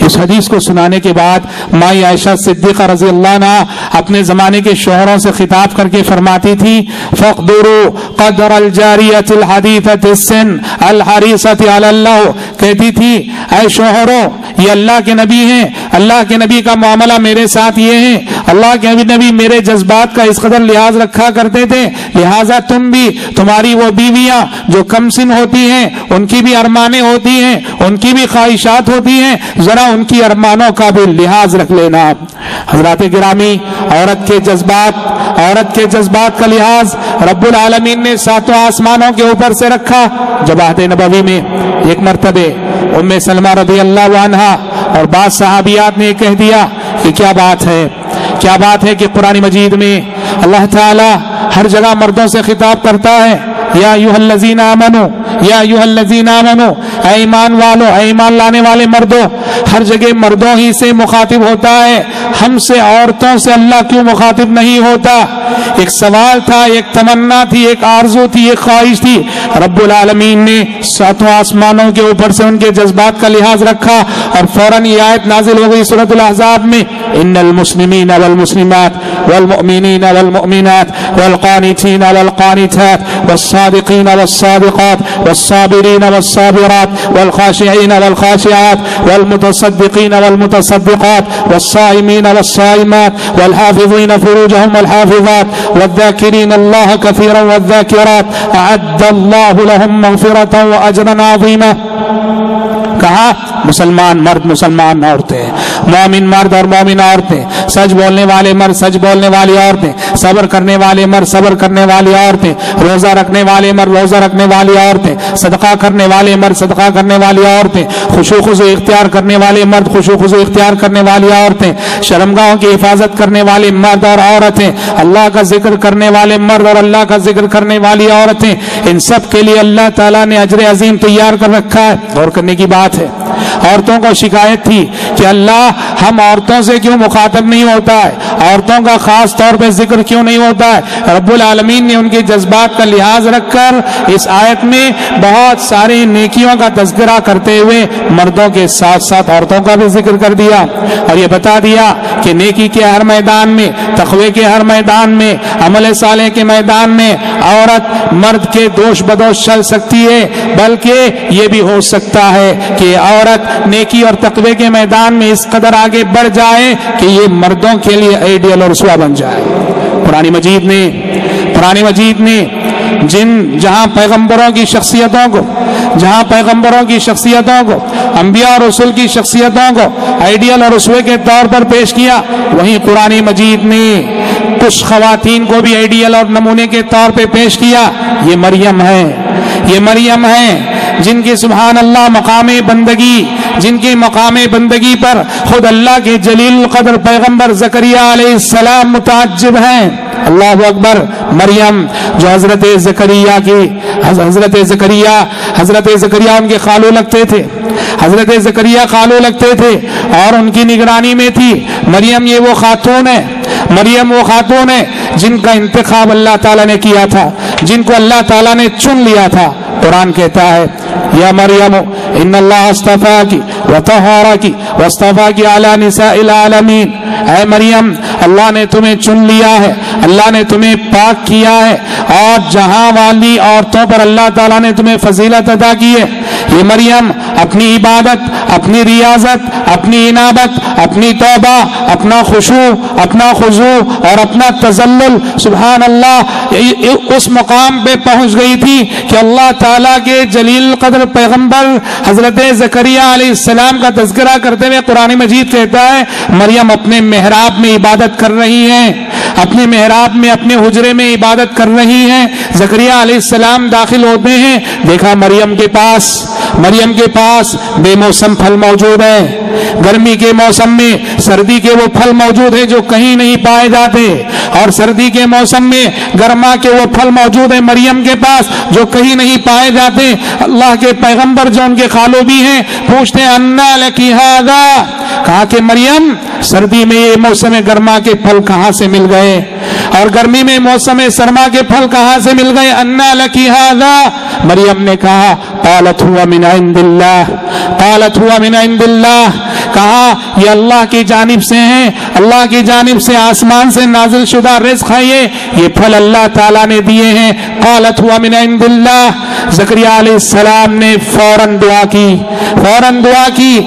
اس حدیث کو سنانے کے بعد مائی عائشہ صدیقہ رضی اللہ عنہ اپنے زمانے کے شوہروں سے خطاب کر کے فرماتی تھی فَقْدُرُوا قَدْرَ الْجَارِيَةِ الْحَدِيثَةِ السِّنِّ الْحَرِيصَةِ عَلَى اللَّهِ، کہتی تھی اے شوہروں یہ اللہ کے نبی ہیں، اللہ کے نبی کا معاملہ میرے ساتھ یہ ہے، اللہ کے نبی میرے جذبات کا اس قدر لحاظ رکھا کرتے تھے، لہٰذا تم بھی، تمہاری وہ بیویاں جو کم سن ہوتی ہیں ان کی بھی ارمانیں ہوتی ہیں، ان کی بھی خواہشات ہوتی ہیں، ذرا ان کی ارمانوں کا بھی لحاظ رکھ لینا۔ حضرات گرامی عورت کے جذبات کا لحاظ رب العالمین نے ساتوں آسمانوں کے اوپر سے رکھا۔ جب عہد نبوی میں ایک مرتبہ ام سلمہ رضی اللہ عنہا اور بعض صحابیات نے کہہ دیا کہ کیا بات ہے کہ قرآن مجید میں اللہ تعالی ہر جگہ مردوں سے خطاب کرتا ہے یا ایھا الذین آمنو، یا ایھا الذین آمنو، اے ایمان والو، اے ایمان لانے والے مردوں، ہر جگہ مردوں ہی سے مخاطب ہوتا ہے، ہم سے عورتوں سے اللہ کیوں مخاطب نہیں ہوتا؟ ایک سوال تھا، ایک تمنا تھی، ایک آرزو تھی، ایک خواہش تھی۔ رب العالمین نے ساتوں آسمانوں کے اوپر سے ان کے جذبات کا لحاظ رکھا اور فوراً یہ آیت نازل ہو گئی سورۃ الاحزاب میں ان المسلمین والمسلمات والمؤمنین والمؤمنات والقانتین والقانتات والصادقین والصادقات والصابرین والصابرات والخاشعین والخاشعات والمتصدقین والمتصدقات والصائمین والصائمات والحافظین فروجهم والحافظات والذاکرین اللہ کثیرا والذاکرات اعد اللہ لهم مغفرۃ واجرا عظیما۔ کہا مسلمان مرد مسلمان عورتیں، مومن مرد اور مومن عورتیں، سچ بولنے والے مرد سچ بولنے والی عورتیں، صبر کرنے والے مرد صبر کرنے والی عورتیں، روزہ رکھنے والے مرد روزہ رکھنے والی عورتیں، صدقہ کرنے والے مرد صدقہ کرنے والی عورتیں، خشوع خضوع اختیار کرنے والے مرد خشوع خضوع اختیار کرنے والی عورتیں، شرمگاہوں کی حفاظت کرنے والے مرد اور عورتیں، اللہ کا ذکر کرنے والے مرد اور اللہ کا ذکر کرنے والی عورتیں، ان سب کے لیے اللہ تعالیٰ نے اجر عظیم تیار کر رکھا ہے۔ غور کرنے کی بات شکایت ہے، عورتوں کو شکایت تھی کہ اللہ ہم عورتوں سے کیوں مخاطب نہیں ہوتا ہے، عورتوں کا خاص طور پہ ذکر کیوں نہیں ہوتا ہے۔ رب العالمین نے ان کے جذبات کا لحاظ رکھ کر اس آیت میں بہت ساری نیکیوں کا تذکرہ کرتے ہوئے مردوں کے ساتھ ساتھ عورتوں کا بھی ذکر کر دیا، اور یہ بتا دیا کہ نیکی کے ہر میدان میں، تقوی کے ہر میدان میں، عمل صالح کے میدان میں عورت مرد کے دوش بدوش چل سکتی ہے، بلکہ یہ بھی ہو سکتا ہے کہ عورت نیکی اور تقوی کے میدان میں اس قدر آگے بڑھ جائے کہ یہ مردوں کے لیے آئیڈیل اور اسوہ بن جائے۔ قرآن مجید نے جہاں پیغمبروں کی شخصیتوں کو انبیاء اور رسول کی شخصیتوں کو آئیڈیل اور اسوے کے طور پر پیش کیا، وہیں قرآن مجید نے کچھ خواتین کو بھی آئیڈیل اور نمونے کے طور پہ پیش کیا۔ یہ مریم ہے جن کی سبحان اللہ جن کے مقام بندگی پر خود اللہ کے جلیل القدر پیغمبر زکریا علیہ السلام متعجب ہیں۔ اللہ اکبر۔ مریم جو حضرت زکریا ان کے خالو لگتے تھے، اور ان کی نگرانی میں تھی۔ مریم وہ خاتون ہے جن کا انتخاب اللہ تعالیٰ نے کیا تھا، جن کو اللہ تعالیٰ نے چن لیا تھا۔ قرآن کہتا ہے یا مریم ان اللہ اصطفاکی وطہرکی واصطفاکی علی نساء العالمین، اے مریم اللہ نے تمہیں چن لیا ہے، اللہ نے تمہیں پاک کیا ہے، اور جہاں والی عورتوں پر اللہ تعالیٰ نے تمہیں فضیلت عطا کی ہے۔ یہ مریم اپنی عبادت، اپنی ریاضت، اپنی انابت، اپنی توبہ، اپنا خشوع، اپنا خضوع اور اپنا تذلل سبحان اللہ اس مقام پہ پہنچ گئی تھی کہ اللہ تعالیٰ کے جلیل قدر پیغمبر حضرت زکریا علیہ السلام کا تذکرہ کرتے ہوئے قرآن مجید کہتا ہے مریم اپنے محراب میں عبادت کر رہی ہیں، اپنے محراب میں اپنے حجرے میں عبادت کر رہی ہیں۔ زکریا علیہ السلام داخل ہوتے ہیں، دیکھا مریم کے پاس بے موسم پھل موجود ہیں۔ گرمی کے موسم میں سردی کے وہ پھل موجود ہیں جو کہیں نہیں پائے جاتے، اور سردی کے موسم میں گرما کے وہ پھل موجود ہیں مریم کے پاس جو کہیں نہیں پائے جاتے۔ اللہ کے پیغمبر جو ان کے خالو بھی ہیں پوچھتے ہیں انا لکی ھذا، کہا کہ مریم سردی میں یہ موسم گرما کے پھل کہاں سے مل گئے، اور گرمی میں موسم سرما کے پھل کہاں سے مل گئے؟ انا لکی ھذا۔ مریم نے کہا قالت هو من عند اللہ، کہا یہ اللہ کی جانب سے ہیں، اللہ کی جانب سے آسمان سے نازل شدہ رزق ہے، یہ پھل اللہ تعالیٰ نے دیے ہیں۔ قالت هو من عند اللہ۔ زکریا علیہ السلام نے فوراً دعا کی،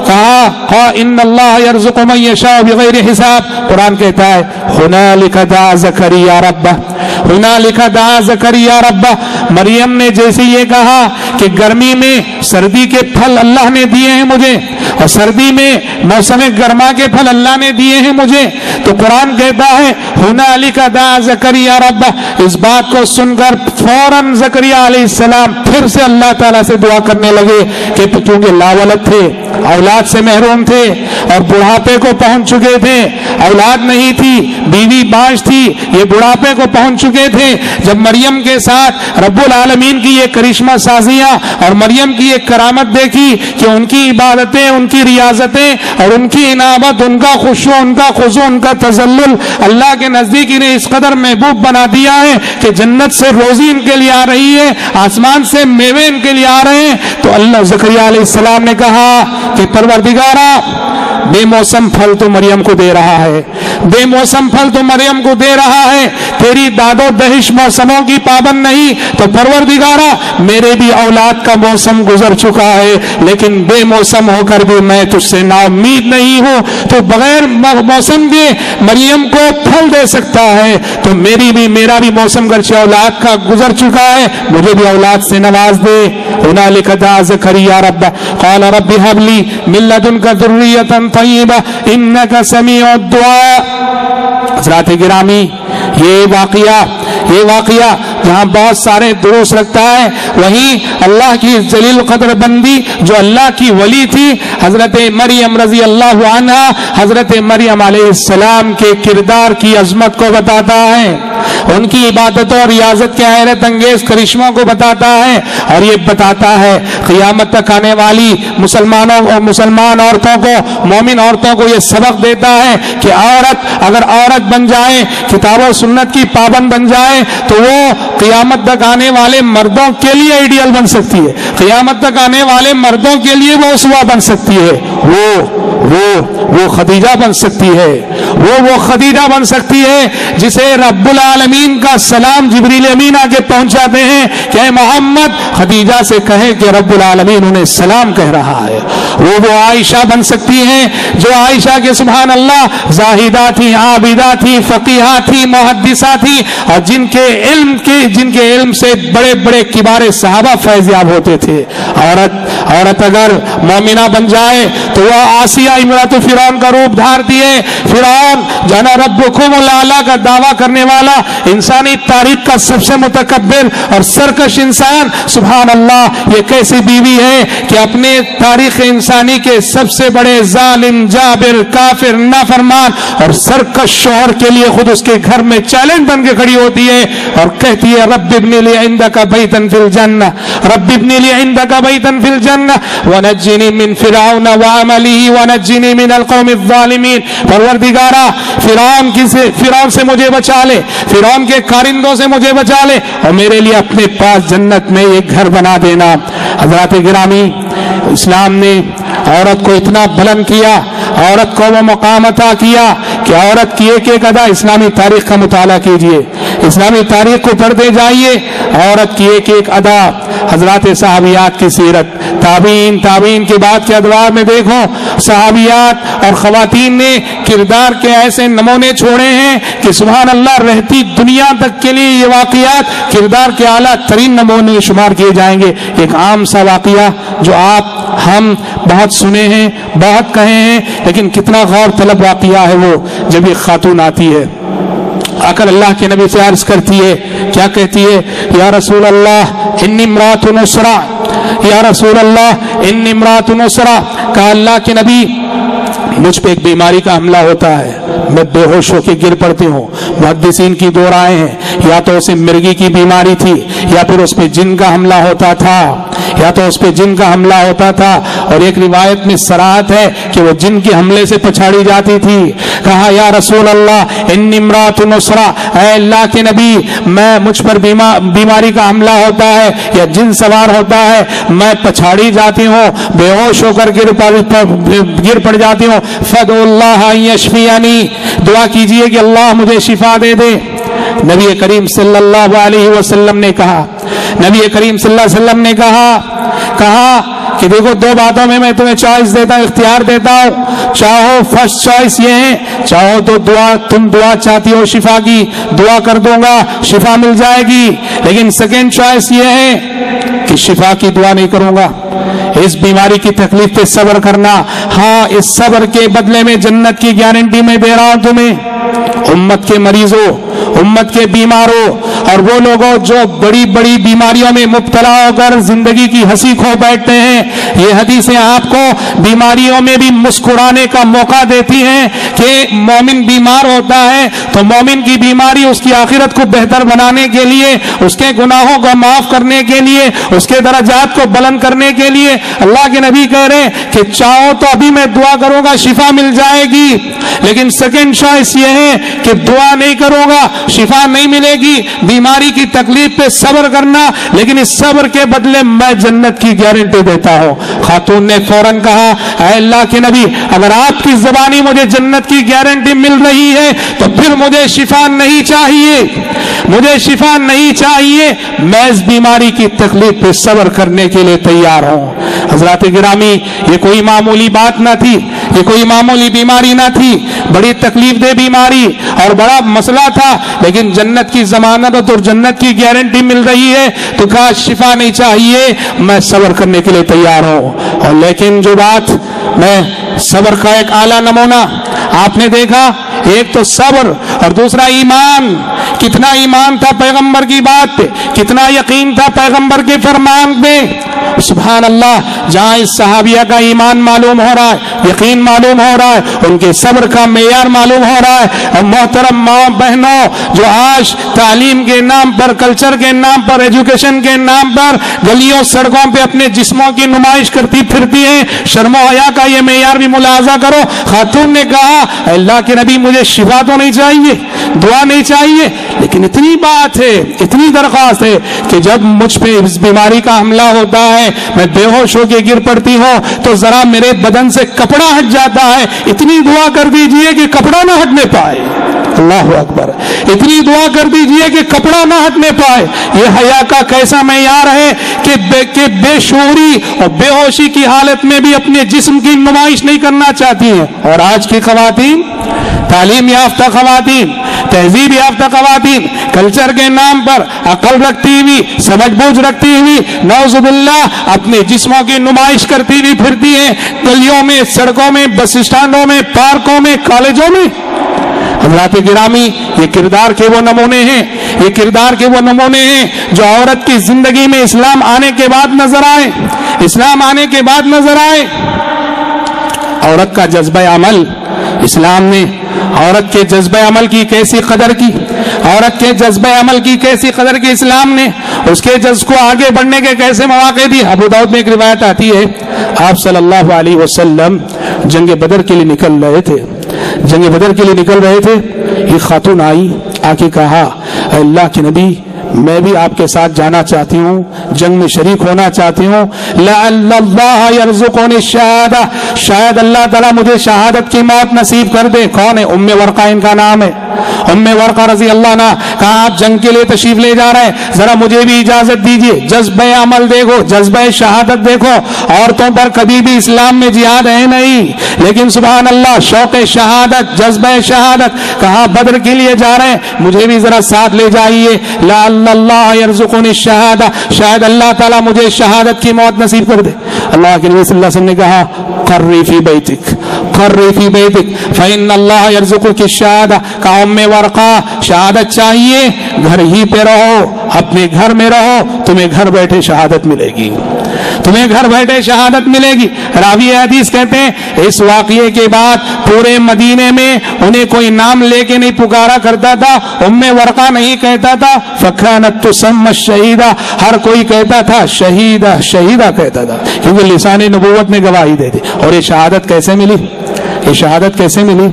کہا ان اللہ یرزق من یشاء بغیر حساب۔ قرآن کہتا ہے ہنالک دعا زکریا ربہ۔ مریم نے جیسے یہ کہا کہ گرمی میں سردی کے پھل اللہ نے دیے ہیں مجھے، اور سردی میں موسم گرما کے پھل اللہ نے دیے ہیں مجھے، تو قرآن کہتا ہے ہنالک دعا زکریا ربہ۔ اس بات کو سن کر فوراً زکریا علیہ السلام پھر سے اللہ تعالیٰ سے دعا کرنے لگے کہ چونکہ لاولد تھے، اولاد سے محروم تھے، اور بڑھاپے کو پہنچ چکے تھے، اولاد نہیں تھی، بیوی باش تھی، یہ بڑھاپے کو پہنچ چکے تھے۔ جب مریم کے ساتھ رب العالمین کی یہ کرشمہ سازیاں اور مریم کی یہ کرامت دیکھی کہ ان کی عبادتیں، ان کی ریاضتیں اور ان کی انابت، ان کا خشوع، ان کا خضوع، ان کا تذلل اللہ کے نزدیک انہیں اس قدر محبوب بنا دیا ہے کہ جنت سے روزی ان کے لیے آ رہی ہے، آسمان سے میوے ان کے لیے آ رہے ہیں، تو اللہ زکریا علیہ السلام نے کہا کہ پروردگارا بے موسم پھل تو مریم کو دے رہا ہے، بے موسم پھل تو مریم کو دے رہا ہے، تیری داد و دہش موسموں کی پابند نہیں، تو پروردگارا میرے بھی اولاد کا موسم گزر چکا ہے، لیکن بے موسم ہو کر بھی میں تجھ سے نا امید نہیں ہوں، تو بغیر موسم کے مریم کو پھل دے سکتا ہے، تو میرا بھی موسم گرچہ اولاد کا گزر چکا ہے، مجھے بھی اولاد سے نواز دے۔ ہنالک دعا زکریا ربہ قال رب هب لي من لدنك ذرية طیبہ انك سمیع الدعاء۔ حضرات گرامی، یہ یہ واقعہ جہاں بہت سارے دروس رکھتا ہے، وہیں اللہ کی جلیل قدر بندی جو اللہ کی ولی تھی حضرت مریم رضی اللہ عنہ، حضرت مریم علیہ السلام کے کردار کی عظمت کو بتاتا ہے، ان کی عبادتوں اور ریاضت کے حیرت انگیز کرشموں کو بتاتا ہے، اور یہ بتاتا ہے قیامت تک آنے والی مسلمانوں اور مسلمان عورتوں کو، مومن عورتوں کو یہ سبق دیتا ہے کہ عورت اگر عورت بن جائے، کتاب و سنت کی پابند بن جائے، تو وہ قیامت تک آنے والے مردوں کے لیے آئیڈیل بن سکتی ہے، قیامت تک آنے والے مردوں کے لیے وہ اسوہ بن سکتی ہے، وہ خدیجہ بن سکتی ہے، وہ خدیجہ بن سکتی ہے جسے رب العالمین کا سلام جبریل امین آ کے پہنچاتے ہیں کہ اے محمد خدیجہ سے کہے کہ رب العالمین انہیں سلام کہہ رہا ہے۔ وہ عائشہ بن سکتی ہیں جو عائشہ کے سبحان اللہ زاہدہ تھی، عابدہ تھی، فقیہہ تھی، محدثہ تھی، اور جن کے علم سے بڑے بڑے کبار صحابہ فیض یاب ہوتے تھے۔ عورت اگر مومنہ بن جائے تو وہ آسیہ امرأۃ فرعون کا روپ دھارتی ہے۔ فرعون جانا ربکم الاعلی کا دعویٰ کرنے والا، انسانی تاریخ کا سب سے متکبر اور سرکش انسان، سبحان اللہ یہ کیسی بیوی ہے کہ اپنے تاریخ انسانی کے سب سے بڑے ظالم، جابر، کافر، نافرمان اور سرکش شوہر کے لیے خود اس کے گھر میں چیلنج بن کے کھڑی ہوتی ہے اور کہتی ہے رب ابن لی عندک بیتا فی الجنہ، رب ابن لی عندک بیتا فی الجنہ ونجنی من فرعون وعمله ونجنی من القوم الظالمین۔ پروردگارا فرعون سے مجھے بچا لے، فرعون کے کارندوں سے مجھے بچا لے، اور میرے لیے اپنے پاس جنت میں ایک گھر بنا دینا۔ حضرات گرامی، اسلام نے عورت کو اتنا بلند کیا، عورت کو وہ مقام عطا کیا کہ عورت کی ایک ایک ادا، اسلامی تاریخ کا مطالعہ کیجئے، اسلامی تاریخ کو پڑھتے جائیے، عورت کی ایک ایک ادا، حضرات صحابیات کی سیرت، تابعین کے بعد کے ادوار میں دیکھو صحابیات اور خواتین نے کردار کے ایسے نمونے چھوڑے ہیں کہ سبحان اللہ رہتی دنیا تک کے لیے یہ واقعات کردار کے اعلیٰ ترین نمونے شمار کیے جائیں گے۔ ایک عام سا واقعہ جو ہم بہت سنے ہیں، بہت کہے ہیں، لیکن کتنا غور طلب واقعہ ہے وہ جب یہ خاتون آتی ہے، آ کر اللہ کے نبی سے عرض کرتی ہے، کیا کہتی ہے؟ یا رسول اللہ انی امرأۃ نصرہ، یا رسول اللہ انی امرأۃ نصرہ، کہا اللہ کے نبی مجھ پہ ایک بیماری کا حملہ ہوتا ہے، میں بے ہوش ہو کے گر پڑتی ہوں۔ محدثین کی دو رائے ہیں، یا تو اسے مرگی کی بیماری تھی، یا پھر اس پہ جن کا حملہ ہوتا تھا، اور ایک روایت میں صراحت ہے کہ وہ جن کے حملے سے پچھاڑی جاتی تھی۔ کہا یا رسول اللہ انی امرأۃ نصرہ، اے اللہ کے نبی مجھ پر بیماری کا حملہ ہوتا ہے یا جن سوار ہوتا ہے، میں پچھاڑی جاتی ہوں، بے ہوش ہو کر گر پڑ جاتی ہوں، فدعوا اللہ ان یشفینی، دعا کیجئے کہ اللہ مجھے شفا دے دے۔ نبی کریم صلی اللہ علیہ وسلم نے کہا، کہا کہ دیکھو دو باتوں میں تمہیں چوائس دیتا ہوں، اختیار دیتا ہوں، چاہو فرسٹ چوائس یہ ہے، چاہو تو تم دعا چاہتی ہو شفا کی، دعا کر دوں گا شفا مل جائے گی، لیکن سیکنڈ چوائس یہ ہے کہ شفا کی دعا نہیں کروں گا، اس بیماری کی تکلیف پہ صبر کرنا، ہاں اس صبر کے بدلے میں جنت کی گارنٹی میں دے رہا ہوں تمہیں۔ امت کے مریضوں، امت کے بیماروں اور وہ لوگوں جو بڑی بڑی بیماریوں میں مبتلا ہو کر زندگی کی ہنسی کھو بیٹھتے ہیں، یہ حدیثیں آپ کو بیماریوں میں بھی مسکرانے کا موقع دیتی ہیں کہ مومن بیمار ہوتا ہے تو مومن کی بیماری اس کی آخرت کو بہتر بنانے کے لیے، اس کے گناہوں کو معاف کرنے کے لیے، اس کے درجات کو بلند کرنے کے لیے، اللہ کے نبی کہہ رہے ہیں کہ چاہو تو ابھی میں دعا کروں گا شفا مل جائے گی، لیکن سیکنڈ چوائس یہ ہے کہ دعا نہیں کروں گا شفا نہیں ملے گی، بیماری کی تکلیف پہ صبر کرنا، لیکن اس صبر کے بدلے میں جنت کی گارنٹی دیتا ہوں۔ خاتون نے فوراً کہا اے اللہ کے نبی اگر آپ کی زبانی مجھے جنت کی گارنٹی مل رہی ہے تو پھر مجھے شفا نہیں چاہیے، مجھے شفا نہیں چاہیے، میں اس بیماری کی تکلیف پہ صبر کرنے کے لیے تیار ہوں۔ حضرات گرامی، یہ کوئی معمولی بات نہ تھی، یہ کوئی معمولی بیماری نہ تھی، بڑی تکلیف دہ بیماری اور بڑا مسئلہ تھا، لیکن جنت کی ضمانت اور جنت کی گارنٹی مل رہی ہے تو کہا شفا نہیں چاہیے، میں صبر کرنے کے لیے تیار ہوں۔ اور لیکن جو بات میں صبر کا ایک اعلیٰ نمونہ آپ نے دیکھا، ایک تو صبر اور دوسرا ایمان، کتنا ایمان تھا پیغمبر کی بات پہ، کتنا یقین تھا پیغمبر کے فرمان پہ. سبحان اللہ. جہاں اس صحابیہ کا ایمان معلوم ہو رہا ہے، یقین معلوم ہو رہا ہے، ان کے صبر کا معیار معلوم ہو رہا ہے. اور محترم ماں بہنوں جو آج تعلیم کے نام پر، کلچر کے نام پر، ایجوکیشن کے نام پر گلیوں سڑکوں پہ اپنے جسموں کی نمائش کرتی پھرتی ہیں، شرم و حیا کا یہ معیار بھی ملاحظہ کرو. خاتون نے کہا اللہ کے نبی مجھے شفا تو نہیں چاہیے، دعا نہیں چاہیے، لیکن اتنی بات ہے، اتنی درخواست ہے کہ جب مجھ پہ اس بیماری کا حملہ ہوتا ہے، میں بے ہوش ہو کے گر پڑتی ہوں تو ذرا میرے بدن سے کپڑا ہٹ جاتا ہے، اتنی دعا کر دیجئے کہ کپڑا نہ ہٹنے پائے. اللہ اکبر. اتنی دعا کر دیجئے کہ کپڑا نہ ہٹنے پائے. یہ حیا کا کیسا معیار ہے کہ بے شعوری اور بے ہوشی کی حالت میں بھی اپنے جسم کی نمائش نہیں کرنا چاہتی ہیں. اور آج کی خواتین، تعلیم یافتہ خواتین، تہذیب یافتہ خواتین، کلچر کے نام پر عقل رکھتی ہوئی، سمجھ بوجھ رکھتی ہوئی، نعوذ باللہ اپنے جسموں کی نمائش کرتی ہوئی پھرتی ہیں گلیوں میں، سڑکوں میں، بس اسٹینڈوں میں، پارکوں میں، کالجوں میں. حضرات گرامی، یہ کردار کے وہ نمونے ہیں، یہ کردار کے وہ نمونے ہیں جو عورت کی زندگی میں اسلام آنے کے بعد نظر آئے، اسلام آنے کے بعد نظر آئے. عورت کا جذبہ عمل، اسلام نے عورت کے جذبہ عمل کی کیسی قدر کی، عورت کے جذبہ عمل کی کیسی قدر کی اسلام نے، اس کے جذب کو آگے بڑھنے کے کیسے مواقع دی. ابو داؤد میں ایک روایت آتی ہے، آپ صلی اللہ علیہ وسلم جنگ بدر کے لیے نکل رہے تھے، جنگ بدر کے لیے نکل رہے تھے. ایک خاتون آئی، آ کے کہا اے اللہ کے نبی میں بھی آپ کے ساتھ جانا چاہتی ہوں، جنگ میں شریک ہونا چاہتی ہوں. لعل اللہ یرزقنی الشہادہ، شاید اللہ تعالیٰ مجھے شہادت کی موت نصیب کر دے. کون ہے؟ ام ورقہ ان کا نام ہے. ام ورقہ رضی اللہ عنہ. کہا آپ جنگ کے لیے تشریف لے جا رہے ہیں، ذرا مجھے بھی اجازت دیجیے. جذبہ عمل دیکھو، جذبہ شہادت دیکھو. عورتوں پر کبھی بھی اسلام میں جہاد ہے نہیں، لیکن سبحان اللہ شوق شہادت، جذبہ شہادت. کہا بدر کے لیے جا رہے ہیں، مجھے بھی ذرا ساتھ لے جائیے. لعل اللہ یرزقنی الشہادہ، شاید اللہ تعالیٰ مجھے شہادت کی موت نصیب کر دے. اللہ کے نبی صلی اللہ علیہ وسلم نے کہا قرری فی بیتک، قرری فی بیتک فإن اللہ یرزقک الشہادہ. کہا ام ورقہ شہادت چاہیے، گھر ہی پہ رہو، اپنے گھر میں رہو، تمہیں گھر بیٹھے شہادت ملے گی، تمہیں گھر بیٹھے شہادت ملے گی. راوی حدیث کہتے ہیں اس واقعے کے بعد پورے مدینے میں انہیں کوئی نام لے کے نہیں پکارا کرتا تھا، ام ورقہ نہیں کہتا تھا. فکانت تسمى الشہیدہ، ہر کوئی کہتا تھا شہیدہ، شہیدہ کہتا تھا، کیونکہ لسان نبوت میں گواہی دے دی. اور یہ شہادت کیسے ملی؟ یہ شہادت کیسے ملی؟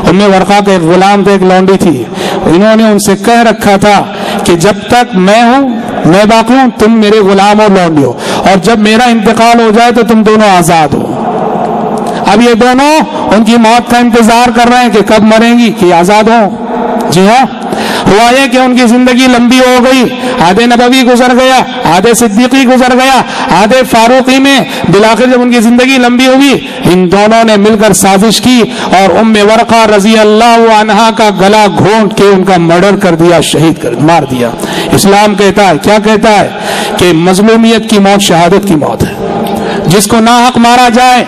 ام ورقہ کا ایک غلام تھا، ایک لونڈی تھی. انہوں نے ان سے کہہ رکھا تھا کہ جب تک میں ہوں، میں باقی ہوں، تم میرے غلام اور لونڈی ہو، اور جب میرا انتقال ہو جائے تو تم دونوں آزاد ہو. اب یہ دونوں ان کی موت کا انتظار کر رہے ہیں کہ کب مریں گی کہ آزاد ہوں. جی ہاں، ہوا یہ کہ ان کی زندگی لمبی ہو گئی. آدھے نبوی گزر گیا، آدھے صدیقی گزر گیا، آدھے فاروقی میں. بالآخر جب ان کی زندگی لمبی ہوئی، ان دونوں نے مل کر سازش کی اور ام ورقہ رضی اللہ عنہا کا گلا گھونٹ کے ان کا مرڈر کر دیا، شہید کر مار دیا. اسلام کہتا ہے، کیا کہتا ہے؟ کہ مظلومیت کی موت شہادت کی موت ہے. جس کو ناحق مارا جائے،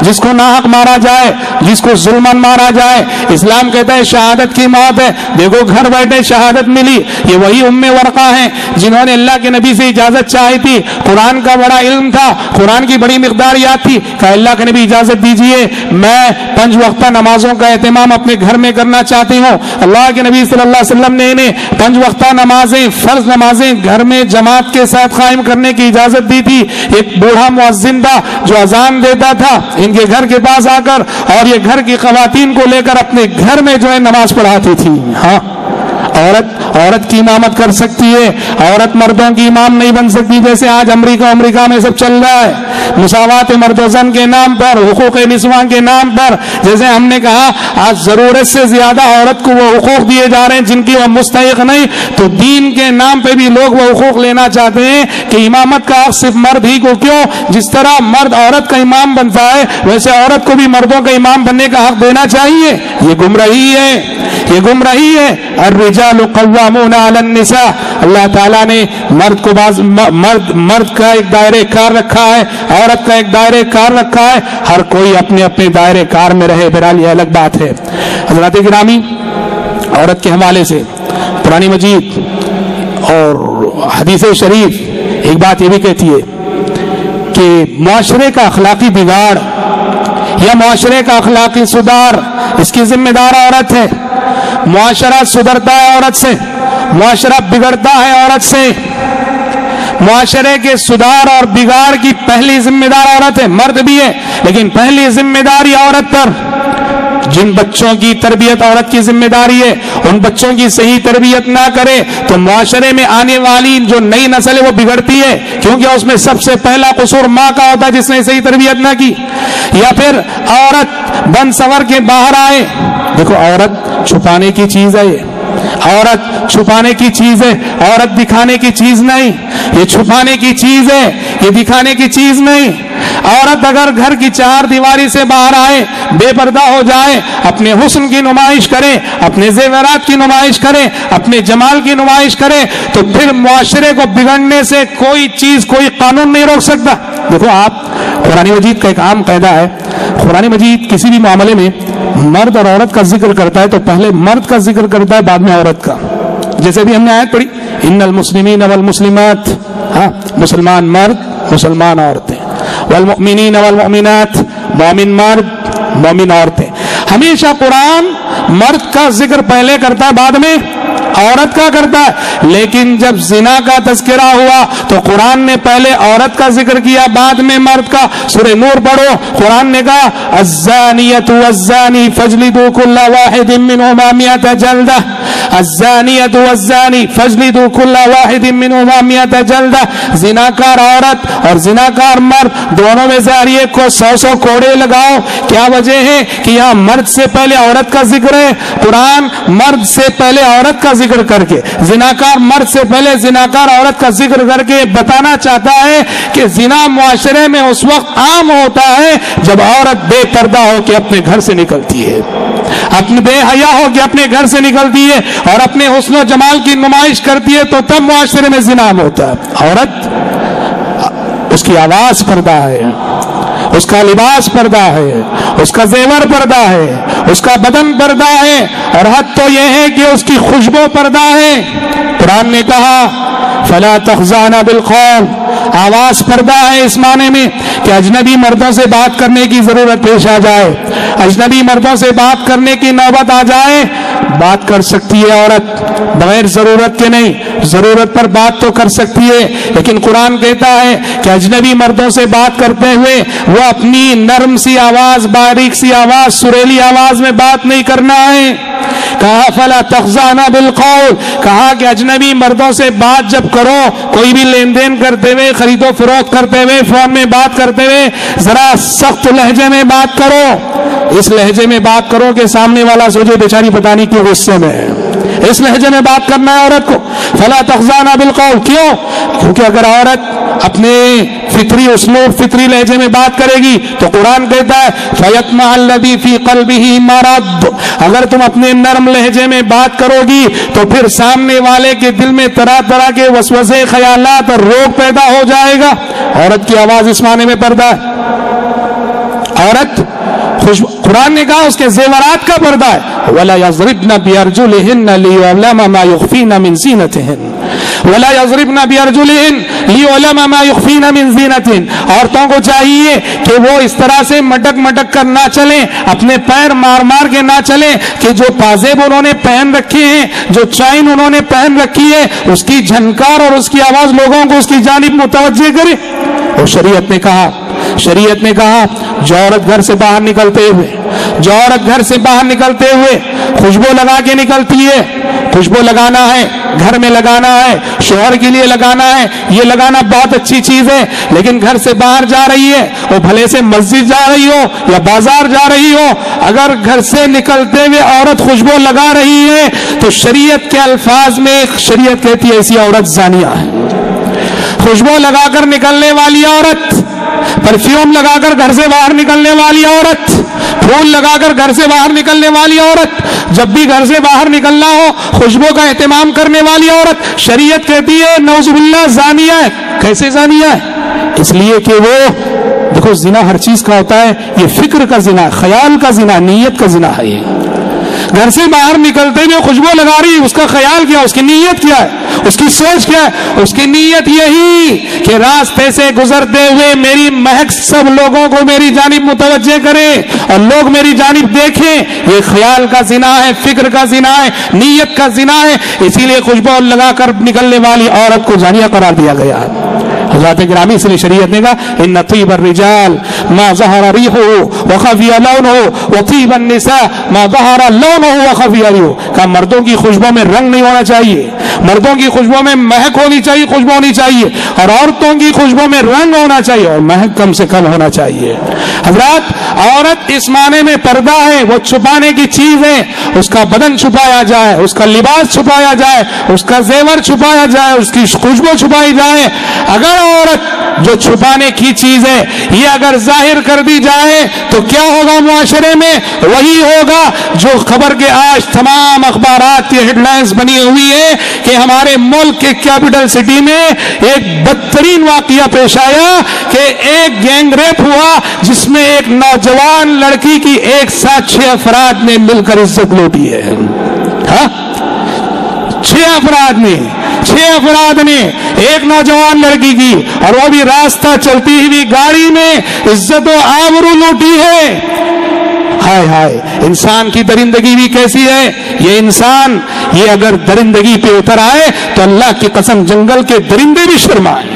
جس کو ناحق مارا جائے، جس کو ظلمن مارا جائے، اسلام کہتا ہے شہادت کی موت ہے. دیکھو گھر بیٹھے شہادت ملی. یہ وہی ام ورقہ ہیں جنہوں نے اللہ کے نبی سے اجازت چاہی تھی. قرآن کا بڑا علم تھا، قرآن کی بڑی مقدار یاد تھی. کہا اللہ کے نبی اجازت دیجئے، میں 5 وقتہ نمازوں کا اہتمام اپنے گھر میں کرنا چاہتی ہوں. اللہ کے نبی صلی اللہ علیہ وسلم نے انہیں 5 وقتہ نمازیں، فرض نمازیں گھر میں جماعت کے ساتھ قائم کرنے کی اجازت دی تھی. ایک بوڑھا مؤذن تھا جو اذان دیتا تھا ان کے گھر کے پاس آ کر، اور یہ گھر کی خواتین کو لے کر اپنے گھر میں جو ہے نماز پڑھاتی تھی. ہاں، عورت کی امامت کر سکتی ہے، عورت مردوں کی امام نہیں بن سکتی. جیسے آج امریکہ میں سب چل رہا ہے، مساوات مرد و زن کے نام پر، حقوق نسواں کے نام پر. جیسے ہم نے کہا آج ضرورت سے زیادہ عورت کو وہ حقوق دیے جا رہے ہیں جن کی وہ مستحق نہیں، تو دین کے نام پہ بھی لوگ وہ حقوق لینا چاہتے ہیں کہ امامت کا حق صرف مرد ہی کو. کیوں؟ جس طرح مرد عورت کا امام بنتا ہے ویسے عورت کو بھی مردوں کا امام بننے کا حق دینا چاہیے. یہ گمراہی ہے، یہ گمراہی ہے. الرجال قوامون علی النساء. اللہ تعالیٰ نے مرد کو مرد کا ایک دائرہ کار رکھا ہے، عورت کا ایک دائرہ کار رکھا ہے. ہر کوئی اپنے اپنے دائرے کار میں رہے، بہرحال یہ الگ بات ہے. حضرات گرامی، عورت کے حوالے سے قرآن مجید اور حدیث شریف ایک بات یہ بھی کہتی ہے کہ معاشرے کا اخلاقی بگاڑ یا معاشرے کا اخلاقی سدھار اس کی ذمہ دار عورت ہے. معاشرہ سدھرتا ہے عورت سے، معاشرہ بگڑتا ہے عورت سے. معاشرے کے سدھار اور بگاڑ کی پہلی ذمہ دار عورت ہے. مرد بھی ہے لیکن پہلی ذمہ داری عورت پر. جن بچوں کی تربیت عورت کی ذمہ داری ہے، ان بچوں کی صحیح تربیت نہ کرے تو معاشرے میں آنے والی جو نئی نسل ہے وہ بگڑتی ہے، کیونکہ اس میں سب سے پہلا قصور ماں کا ہوتا ہے جس نے صحیح تربیت نہ کی. یا پھر عورت بن سنور کے باہر آئے. دیکھو عورت چھپانے کی چیز ہے، یہ عورت چھپانے کی چیز ہے، عورت دکھانے کی چیز نہیں. یہ چھپانے کی چیز ہے، یہ دکھانے کی چیز نہیں. عورت اگر گھر کی چار دیواری سے باہر آئے، بے پردہ ہو جائے، اپنے حسن کی نمائش کرے، اپنے زیورات کی نمائش کرے، اپنے جمال کی نمائش کرے، تو پھر معاشرے کو بگڑنے سے کوئی چیز، کوئی قانون نہیں روک سکتا. دیکھو آپ، قرآن مجید کا ایک عام قاعدہ ہے، قرآن مجید کسی بھی معاملے میں مرد اور عورت کا ذکر کرتا ہے تو پہلے مرد کا ذکر کرتا ہے، بعد میں عورت کا. جیسے بھی ہم نے آیت پڑھی، ان المسلمین والمسلمات، ہاں مسلمان مرد مسلمان عورتیں، والمؤمنین والمؤمنات، مومن مرد مومن عورتیں. ہمیشہ قرآن مرد کا ذکر پہلے کرتا ہے، بعد میں عورت کا کرتا ہے. لیکن جب زنا کا تذکرہ ہوا تو قرآن نے پہلے عورت کا ذکر کیا، بعد میں مرد کا. سورہ نور پڑھو، قرآن نے کہا الزانیۃ والزانی فاجلدوا کل واحد منہما مئۃ جلدہ. الزانیۃ والزانی فاجلدوا کل واحد منہما مئۃ جلدہ. زناکار عورت اور زناکار مرد دونوں میں سے ہر ایک کو 100 کوڑے لگاؤ. کیا وجہ ہے کہ یہاں مرد سے پہلے عورت کا ذکر ہے؟ قرآن مرد سے پہلے عورت کا ذکر کر کے، زناکار مرد سے پہلے زناکار عورت کا ذکر کر کے بتانا چاہتا ہے کہ زنا معاشرے میں اس وقت عام ہوتا ہے جب عورت بے پردہ ہو کے اپنے گھر سے نکلتی ہے، اپنے بے حیا ہو کے اپنے گھر سے نکلتی ہے اور اپنے حسن و جمال کی نمائش کرتی ہے، تو تب معاشرے میں زنا ہوتا ہے. عورت، اس کی آواز پردہ ہے، اس کا لباس پردہ ہے، اس کا زیور پردہ ہے، اس کا بدن پردہ ہے، اور حد تو یہ ہے کہ اس کی خوشبو پردہ ہے. قرآن نے کہا فلا تخضعن بالقول، آواز پردہ ہے اس معنی میں کہ اجنبی مردوں سے بات کرنے کی ضرورت پیش آ جائے، اجنبی مردوں سے بات کرنے کی نوبت آ جائے، بات کر سکتی ہے عورت بغیر ضرورت کے نہیں، ضرورت پر بات تو کر سکتی ہے، لیکن قرآن کہتا ہے کہ اجنبی مردوں سے بات کرتے ہوئے وہ اپنی نرم سی آواز، باریک سی آواز، سریلی آواز میں بات نہیں کرنا ہے. کہا فلا تخضعن بالقول، کہا کہ اجنبی مردوں سے بات جب کرو، کوئی بھی لین دین کرتے ہوئے، خرید و فروخت کرتے ہوئے، فون میں بات کرتے ہوئے، ذرا سخت لہجے میں بات کرو. اس لہجے میں بات کرو کہ سامنے والا سوچے بیچاری پتہ نہیں کیوں غصے میں ہے. اس لہجے میں بات کرنا ہے عورت کو. فلا تخضعن بالقول، کیوں؟ کیونکہ اگر عورت اپنے فطری اسلوب، فطری لہجے میں بات کرے گی تو قرآن کہتا ہے فیطمع الذی فی قلبہ مرض، اگر تم اپنے نرم لہجے میں بات کرو گی تو پھر سامنے والے کے دل میں طرح طرح کے وسوسے، خیالات اور روگ پیدا ہو جائے گا. عورت کی آواز اس معنی میں پردہ ہے. عورت قرآن نے کہا اس کے زیورات کا پردہ ہے. وَلَا يَضْرِبْنَ بِأَرْجُلِهِنَّ لِيُعْلَمَ مَا يُخْفِينَ مِنْ زِينَتِهِنَّ وَلَا يَضْرِبْنَ بِأَرْجُلِهِنَّ لِيُعْلَمَ مَا يُخْفِينَ مِنْ زِينَتِهِنَّ. عورتوں کو چاہیے کہ وہ اس طرح سے مٹک مٹک کر نہ چلیں، اپنے پیر مار مار کے نہ چلیں کہ جو پازیب انہوں نے پہن رکھے ہیں، جو چائن انہوں نے پہن رکھی ہے، اس کی جھنکار اور اس کی آواز لوگوں کو اس کی جانب متوجہ کرے. اور شریعت نے کہا جو عورت گھر سے باہر نکلتے ہوئے، جو عورت گھر سے باہر نکلتے ہوئے خوشبو لگا کے نکلتی ہے، خوشبو لگانا ہے، گھر میں لگانا ہے، شوہر کے لیے لگانا ہے، یہ لگانا بہت اچھی چیز ہے، لیکن گھر سے باہر جا رہی ہے، وہ بھلے سے مسجد جا رہی ہو یا بازار جا رہی ہو، اگر گھر سے نکلتے ہوئے عورت خوشبو لگا رہی ہے تو شریعت کے الفاظ میں شریعت کہتی ہے ایسی عورت زانیہ ہے. خوشبو لگا کر نکلنے والی عورت، پرفیوم لگا کر گھر سے باہر نکلنے والی عورت، پھول لگا کر گھر سے باہر نکلنے والی عورت، جب بھی گھر سے باہر نکلنا ہو خوشبو کا اہتمام کرنے والی عورت، شریعت کہتی ہے نعوذ باللہ زانیہ ہے. کیسے زانیہ ہے؟ اس لیے کہ وہ دیکھو زنا ہر چیز کا ہوتا ہے، یہ فکر کا زنا، خیال کا زنا، نیت کا زنا ہے. یہ گھر سے باہر نکلتے ہوئے خوشبو لگا رہی ہے، اس کا خیال کیا، اس کی نیت کیا ہے، اس کی سوچ کیا ہے؟ اس کی نیت یہی کہ راستے سے گزرتے ہوئے میری مہک سب لوگوں کو میری جانب متوجہ کرے اور لوگ میری جانب دیکھیں۔ یہ خیال کا زنا ہے، فکر کا زنا ہے، نیت کا زنا ہے، اسی لیے خوشبو لگا کر نکلنے والی عورت کو زانیہ قرار دیا گیا ہے۔ حضرات گرامی، اس لیے شریعت نے کہا ان طیب الرجال ما ظہر ریحہ وخفی لونہ وطیب النساء ما ظہر لونہ وخفی ریحہ، کہ مردوں کی خوشبو میں رنگ نہیں ہونا چاہیے، مردوں کی خوشبو میں مہک ہونی چاہیے، خوشبو ہونی چاہیے، اور عورتوں کی خوشبو میں رنگ ہونا چاہیے اور مہک کم سے کم ہونا چاہیے۔ حضرات، عورت اس معنی میں پردہ ہے، وہ چھپانے کی چیز ہے، اس کا بدن چھپایا جائے، اس کا لباس چھپایا جائے، اس کا زیور چھپایا جائے، اس کی خوشبو چھپائی جائے۔ اگر عورت جو چھپانے کی چیز ہے یہ اگر ظاہر کر دی جائے تو کیا ہوگا معاشرے میں؟ وہی ہوگا جو خبر کے آج تمام اخبارات کی ہیڈ لائنز بنی ہوئی ہے کہ ہمارے ملک کے کیپٹل سٹی میں ایک بدترین واقعہ پیش آیا کہ ایک گینگ ریپ ہوا جس میں ایک نوجوان لڑکی کی ایک ساتھ 6 افراد نے مل کر عزت لوٹی ہے۔ ہاں، 6 افراد نے ایک نوجوان لڑکی کی، اور وہ بھی راستہ چلتی ہوئی گاڑی میں عزت و آبرو لوٹی ہے۔ ہائے ہائے، انسان کی درندگی بھی کیسی ہے! یہ انسان یہ اگر درندگی پہ اتر آئے تو اللہ کی قسم جنگل کے درندے بھی شرمائیں۔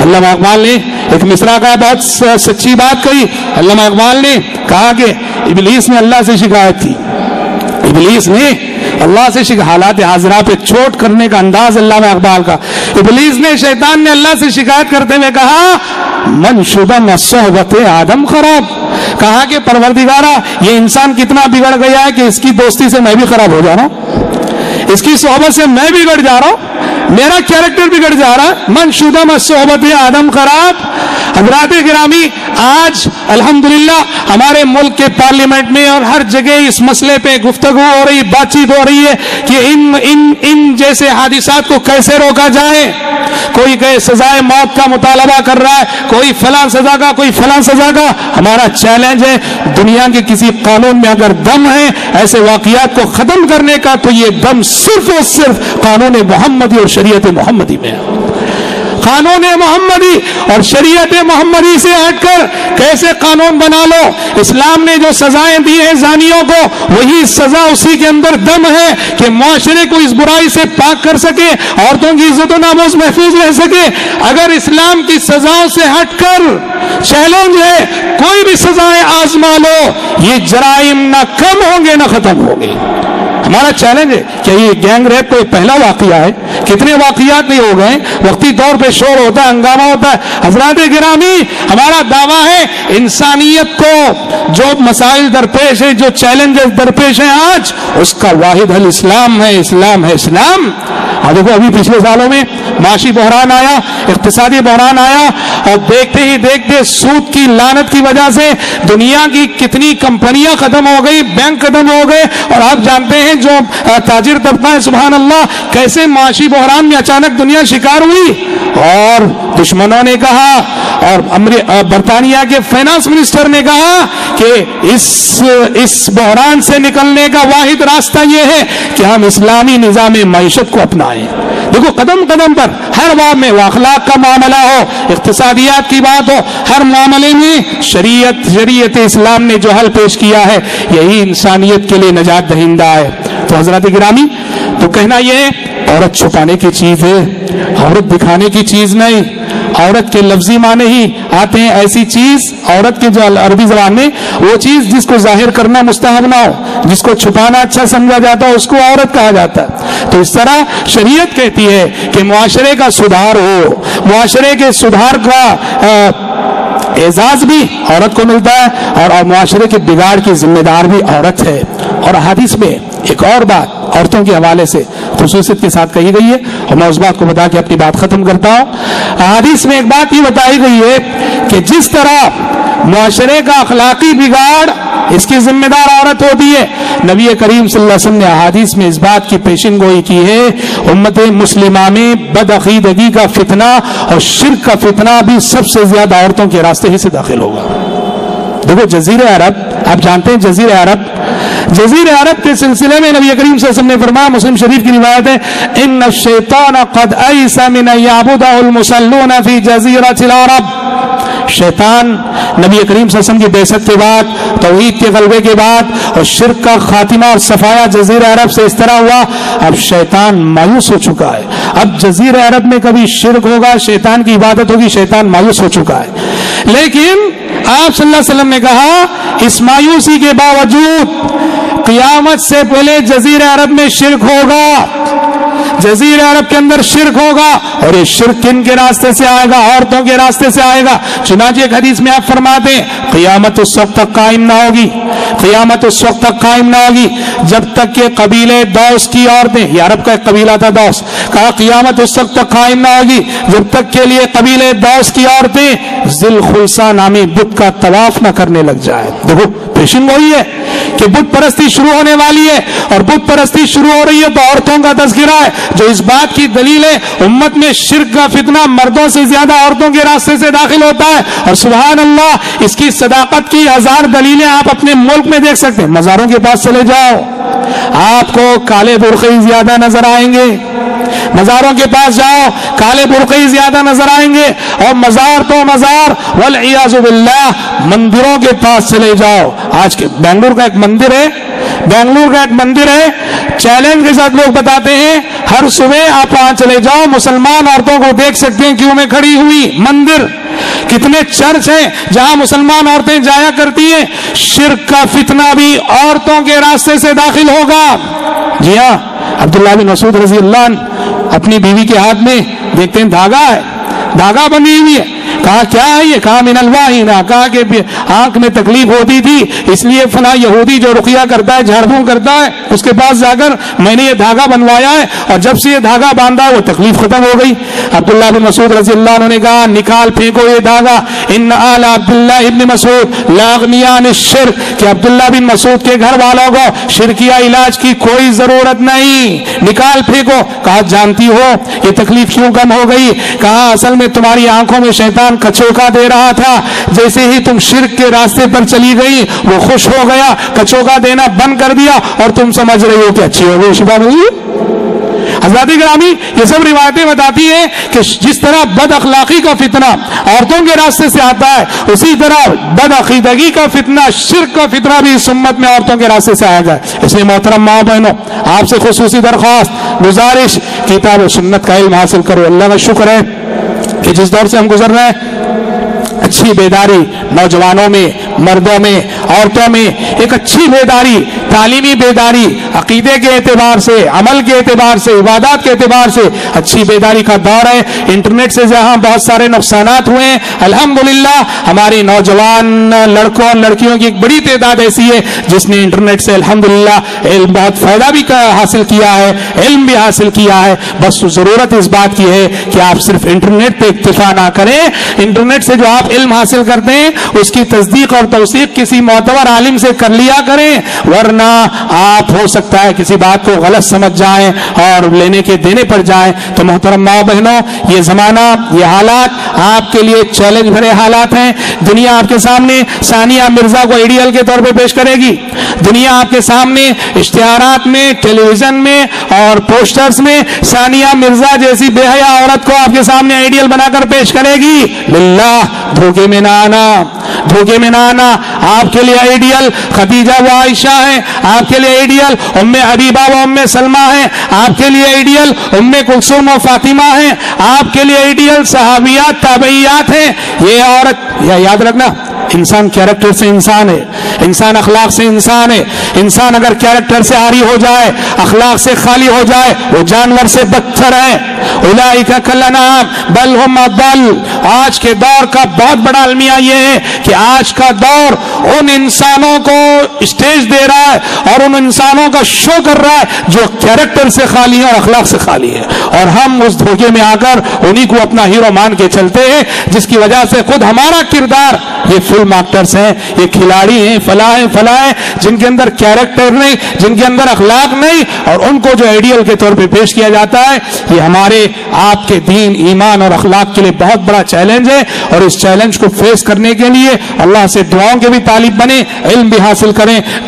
علامہ اقبال نے ایک مصرع کا بہت سچی بات کہی۔ علامہ اقبال نے کہا کہ ابلیس نے اللہ سے شکایت کی، ابلیس نے اللہ سے حالات حاضرہ پہ چوٹ کرنے کا انداز علامہ اقبال کا، ابلیس نے، شیطان نے اللہ سے شکایت کرتے ہوئے کہا من شدم صحبت آدم خراب، کہا کہ پروردگارہ یہ انسان کتنا بگڑ گیا ہے کہ اس کی دوستی سے میں بھی خراب ہو جا رہا ہوں، اس کی صحبت سے میں بگڑ جا رہا ہوں، میرا کیریکٹر بگڑ جا رہا ہے۔ من شدم صحبت آدم خراب۔ حضرات گرامی، آج الحمدللہ ہمارے ملک کے پارلیمنٹ میں اور ہر جگہ اس مسئلے پہ گفتگو ہو رہی، بات چیت ہو رہی ہے کہ ان جیسے حادثات کو کیسے روکا جائے۔ کوئی کہے سزائے موت کا مطالبہ کر رہا ہے، کوئی فلاں سزا کا، کوئی فلاں سزا کا۔ ہمارا چیلنج ہے دنیا کے کسی قانون میں اگر دم ہے ایسے واقعات کو ختم کرنے کا تو یہ دم صرف اور صرف قانون محمدی اور شریعت محمدی میں ہے۔ قانون محمدی اور شریعت محمدی سے ہٹ کر کیسے قانون بنا لو؟ اسلام نے جو سزائیں دی ہیں زانیوں کو وہی سزا اسی کے اندر دم ہے کہ معاشرے کو اس برائی سے پاک کر سکے، عورتوں کی عزت و ناموس محفوظ رہ سکے۔ اگر اسلام کی سزاؤں سے ہٹ کر چیلنج ہے کوئی بھی سزائیں آزما لو، یہ جرائم نہ کم ہوں گے نہ ختم ہوں گے۔ ہمارا چیلنج ہے کہ یہ گینگ ریپ کوئی پہلا واقعہ ہے، کتنے واقعات نہیں ہو گئے، وقتی طور پہ شور ہوتا ہے، ہنگامہ ہوتا ہے۔ حضرات گرامی، ہمارا دعویٰ ہے انسانیت کو جو مسائل درپیش ہیں، جو چیلنجز درپیش ہیں آج، اس کا واحد حل اسلام ہے، اسلام ہے، اسلام۔ دیکھو ابھی پچھلے سالوں میں معاشی بحران آیا، اقتصادی بحران آیا، اور دیکھتے ہی دیکھتے سود کی لعنت کی وجہ سے دنیا کی کتنی کمپنیاں ختم ہو گئی، بینک ختم ہو گئے، اور آپ جانتے ہیں جو تاجر طبقہ ہے سبحان اللہ کیسے معاشی بحران میں اچانک دنیا شکار ہوئی۔ اور دشمنوں نے کہا اور برطانیہ کے فائنانس منسٹر نے کہا کہ اس بحران سے نکلنے کا واحد راستہ یہ ہے کہ ہم اسلامی نظام معیشت کو اپنائیں۔ دیکھو قدم قدم پر ہر باب میں، اخلاق کا معاملہ ہو، اقتصادیات کی بات ہو، ہر معاملے میں شریعت اسلام نے جو حل پیش کیا ہے یہی انسانیت کے لیے نجات دہندہ ہے۔ تو حضرات گرامی، تو کہنا یہ ہے عورت چھپانے کی چیز ہے، عورت دکھانے کی چیز نہیں۔ عورت کے لفظی معنی ہی آتے ہیں ایسی چیز، عورت کے جو عربی زبان میں وہ چیز جس کو ظاہر کرنا مستحب نہ ہو، جس کو چھپانا اچھا سمجھا جاتا ہے، اس کو عورت کہا جاتا ہے۔ تو اس طرح شریعت کہتی ہے کہ معاشرے کا سدھار ہو، معاشرے کے سدھار کا اعزاز بھی عورت کو ملتا ہے، اور معاشرے کے بگاڑ کی ذمہ دار بھی عورت ہے۔ اور حدیث میں ایک اور بات عورتوں کے حوالے سے خصوصیت کے ساتھ کہی گئی ہے، اور میں اس بات کو بتا کے اپنی بات ختم کرتا ہوں۔ حدیث میں ایک بات یہ بتائی گئی ہے کہ جس طرح معاشرے کا اخلاقی بگاڑ اس کی ذمہ دار عورت ہوتی ہے، نبی کریم صلی اللہ علیہ وسلم نے احادیث میں اس بات کی پیشن گوئی کی ہے امت مسلمہ میں بدعقیدگی کا فتنہ اور شرک کا فتنہ بھی سب سے زیادہ عورتوں کے راستے ہی سے داخل ہوگا۔ دیکھو جزیرہ عرب، آپ جانتے ہیں جزیر عرب کے سلسلے میں نبی کریم صلی اللہ علیہ وسلم نے فرمایا، مسلم شریف کی روایت ہے، ان الشیطان قد ایس من ان یعبدہ المصلون فی جزیرۃ العرب. شیطان نبی کریم صلی اللہ علیہ وسلم کی بعثت کے بعد، توحید کے غلبے کے بعد اور شرک کا خاتمہ اور صفایا جزیرہ عرب سے اس طرح ہوا، اب شیطان مایوس ہو چکا ہے. اب جزیرہ عرب میں کبھی شرک ہوگا، شیطان کی عبادت ہوگی، شیطان مایوس ہو چکا ہے. لیکن آپ صلی اللہ علیہ وسلم نے کہا اس مایوسی کے باوجود قیامت سے پہلے جزیرہ عرب میں شرک ہوگا، جزیرہ عرب کے اندر شرک ہوگا. اور یہ شرک کن کے راستے سے آئے گا؟ عورتوں کے راستے سے آئے گا. چنانچہ ایک حدیث میں آپ فرماتے ہیں قیامت اس وقت تک قائم نہ ہوگی، قیامت اس وقت تک قائم نہ ہوگی جب تک کہ قبیلے دوس کی عورتیں، یہ عرب کا ایک قبیلہ تھا دوس، کہا قیامت اس وقت تک قائم نہ ہوگی جب تک کے لیے قبیلے دوس کی عورتیں ذی الخلصہ نامی بت کا طواف نہ کرنے لگ جائے. دیکھو پیشن وہی ہے کہ بت پرستی شروع ہونے والی ہے، اور بت پرستی شروع ہو رہی ہے تو عورتوں کا تذکرہ ہے، جو اس بات کی دلیل ہے امت میں شرک کا فتنہ مردوں سے زیادہ عورتوں کے راستے سے داخل ہوتا ہے. اور سبحان اللہ اس کی صداقت کی ہزار دلیلیں آپ اپنے ملک میں دیکھ سکتے ہیں. مزاروں کے پاس چلے جاؤ، آپ کو کالے برقعے زیادہ نظر آئیں گے. مزاروں کے پاس جاؤ، کالے برقعے زیادہ نظر آئیں گے. اور مزار تو مزار، والعیاذ باللہ مندروں کے پاس چلے جاؤ. آج کے بنگلور کا ایک مندر ہے، چیلنج کے ساتھ لوگ بتاتے ہیں ہر صبح آپ وہاں چلے جاؤ، مسلمان عورتوں کو دیکھ سکتے ہیں کیوں میں کھڑی ہوئی. مندر، کتنے چرچ ہیں جہاں مسلمان عورتیں جایا کرتی ہیں. شرک کا فتنہ بھی عورتوں کے راستے سے داخل ہوگا. جی ہاں، عبداللہ بن مسعود رضی اللہ عنہ اپنی بیوی کے ہاتھ میں دیکھتے ہیں دھاگا ہے، دھاگا بنی ہوئی ہے. کہا کیا ہے یہ؟ کہا من الواہینہ. کہا کہ آنکھ میں تکلیف ہوتی تھی اس لیے فلاں یہودی جو رقیہ کرتا ہے، جھاڑ پھونک کرتا ہے، اس کے پاس جا کر میں نے یہ دھاگا بنوایا ہے، اور جب سے یہ دھاگا باندھا وہ تکلیف ختم ہو گئی. عبداللہ بن مسعود رضی اللہ عنہ نے کہا نکال پھینکو یہ دھاگا. ان آل عبداللہ ابن مسعود لا اغنیاء عن الشرک، کہ عبداللہ بن مسعود کے گھر والوں کو شرکیہ علاج کی کوئی ضرورت نہیں، نکال پھینکو. کہا جانتی ہو یہ تکلیف کیوں کم ہو گئی؟ کہا اصل میں تمہاری آنکھوں میں شیطان کچوکا دے رہا تھا، جیسے ہی تم شرک کے راستے پر چلی گئی وہ خوش ہو گیا، کچوکا دینا بند کر دیا، اور تم سمجھ رہی ہو کہ اچھی ہو گئی، شفا ملی. حضرات گرامی یہ سب روایتیں بتاتی ہیں کہ جس طرح بد اخلاقی کا فتنہ عورتوں کے راستے سے آتا ہے، اسی طرح بد عقیدگی کا فتنہ، شرک کا فتنہ بھی اس امت میں عورتوں کے راستے سے آیا جائے. اس لیے محترم ماں بہنوں، آپ سے خصوصی درخواست، گزارش، کتاب و سنت کا علم حاصل کرو. اللہ کا شکر ہے کہ جس دور سے ہم گزر رہے ہیں اچھی بیداری نوجوانوں میں، مردوں میں، عورتوں میں، ایک اچھی بیداری، تعلیمی بیداری، عقیدے کے اعتبار سے، عمل کے اعتبار سے، عبادات کے اعتبار سے اچھی بیداری کا دور ہے. انٹرنیٹ سے جہاں بہت سارے نقصانات ہوئے ہیں، الحمدللہ ہماری نوجوان لڑکوں اور لڑکیوں کی ایک بڑی تعداد ایسی ہے جس نے انٹرنیٹ سے الحمدللہ علم بہت فائدہ بھی حاصل کیا ہے، علم بھی حاصل کیا ہے. بس ضرورت اس بات کی ہے کہ آپ صرف انٹرنیٹ پہ اکتفا نہ کریں. انٹرنیٹ سے جو آپ علم حاصل کرتے ہیں اس کی تصدیق اور توثیق کسی معتبر عالم سے کر لیا کریں، ورنہ آپ ہو سکتا ہے کسی بات کو غلط سمجھ جائیں اور لینے کے دینے پر جائیں. تو محترم ماں بہنوں، یہ زمانہ، یہ حالات آپ کے لیے چیلنج بھرے حالات ہیں. دنیا آپ کے سامنے ثانیہ مرزا کو آئیڈیل کے طور پہ پیش کرے گی. دنیا آپ کے سامنے اشتہارات میں، ٹیلی ویژن میں اور پوسٹرز میں ثانیہ مرزا جیسی بے حیا عورت کو آپ کے سامنے آئیڈیل بنا کر پیش کرے گی. للہ دھوکے میں نہ آنا، دھوکے میں نہ آنا. آپ کے لیے آئیڈیل خدیجہ و عائشہ ہیں، آپ کے لیے آئیڈیل ام حبیبہ و ام سلمہ ہیں، آپ کے لیے آئیڈیل ام کلثوم و فاطمہ ہیں، آپ کے لیے آئیڈیل صحابیات تابعیات ہیں. یہ عورت یاد رکھنا، انسان کیریکٹر سے انسان ہے، انسان اخلاق سے انسان ہے. انسان اگر کیریکٹر سے عاری ہو جائے، اخلاق سے خالی ہو جائے، وہ جانور سے بدتر ہے. اولئک کالانعام بل هم اضل. آج کے دور کا بہت بڑا المیہ یہ ہے کہ آج کا دور ان انسانوں کو اسٹیج دے رہا ہے اور ان انسانوں کا شو کر رہا ہے جو کیریکٹر سے خالی ہے اور اخلاق سے خالی ہے، اور ہم اس دھوکے میں آ کر انہی کو اپنا ہیرو مان کے چلتے ہیں، جس کی وجہ سے خود ہمارا کردار، یہ فلم ایکٹرز ہیں، یہ کھلاڑی ہیں، فلاں ہیں جن کے اندر کیریکٹر نہیں، جن کے اندر اخلاق نہیں، اور ان کو جو آئیڈیل کے طور پہ پیش کیا جاتا ہے. یہ ہمارے آپ کے دین، ایمان اور اخلاق کے لیے بہت بڑا چیلنج ہے، اور اس چیلنج کو فیس کرنے کے لیے اللہ سے دعاؤں کے بھی طالب بنے، علم بھی حاصل کریں.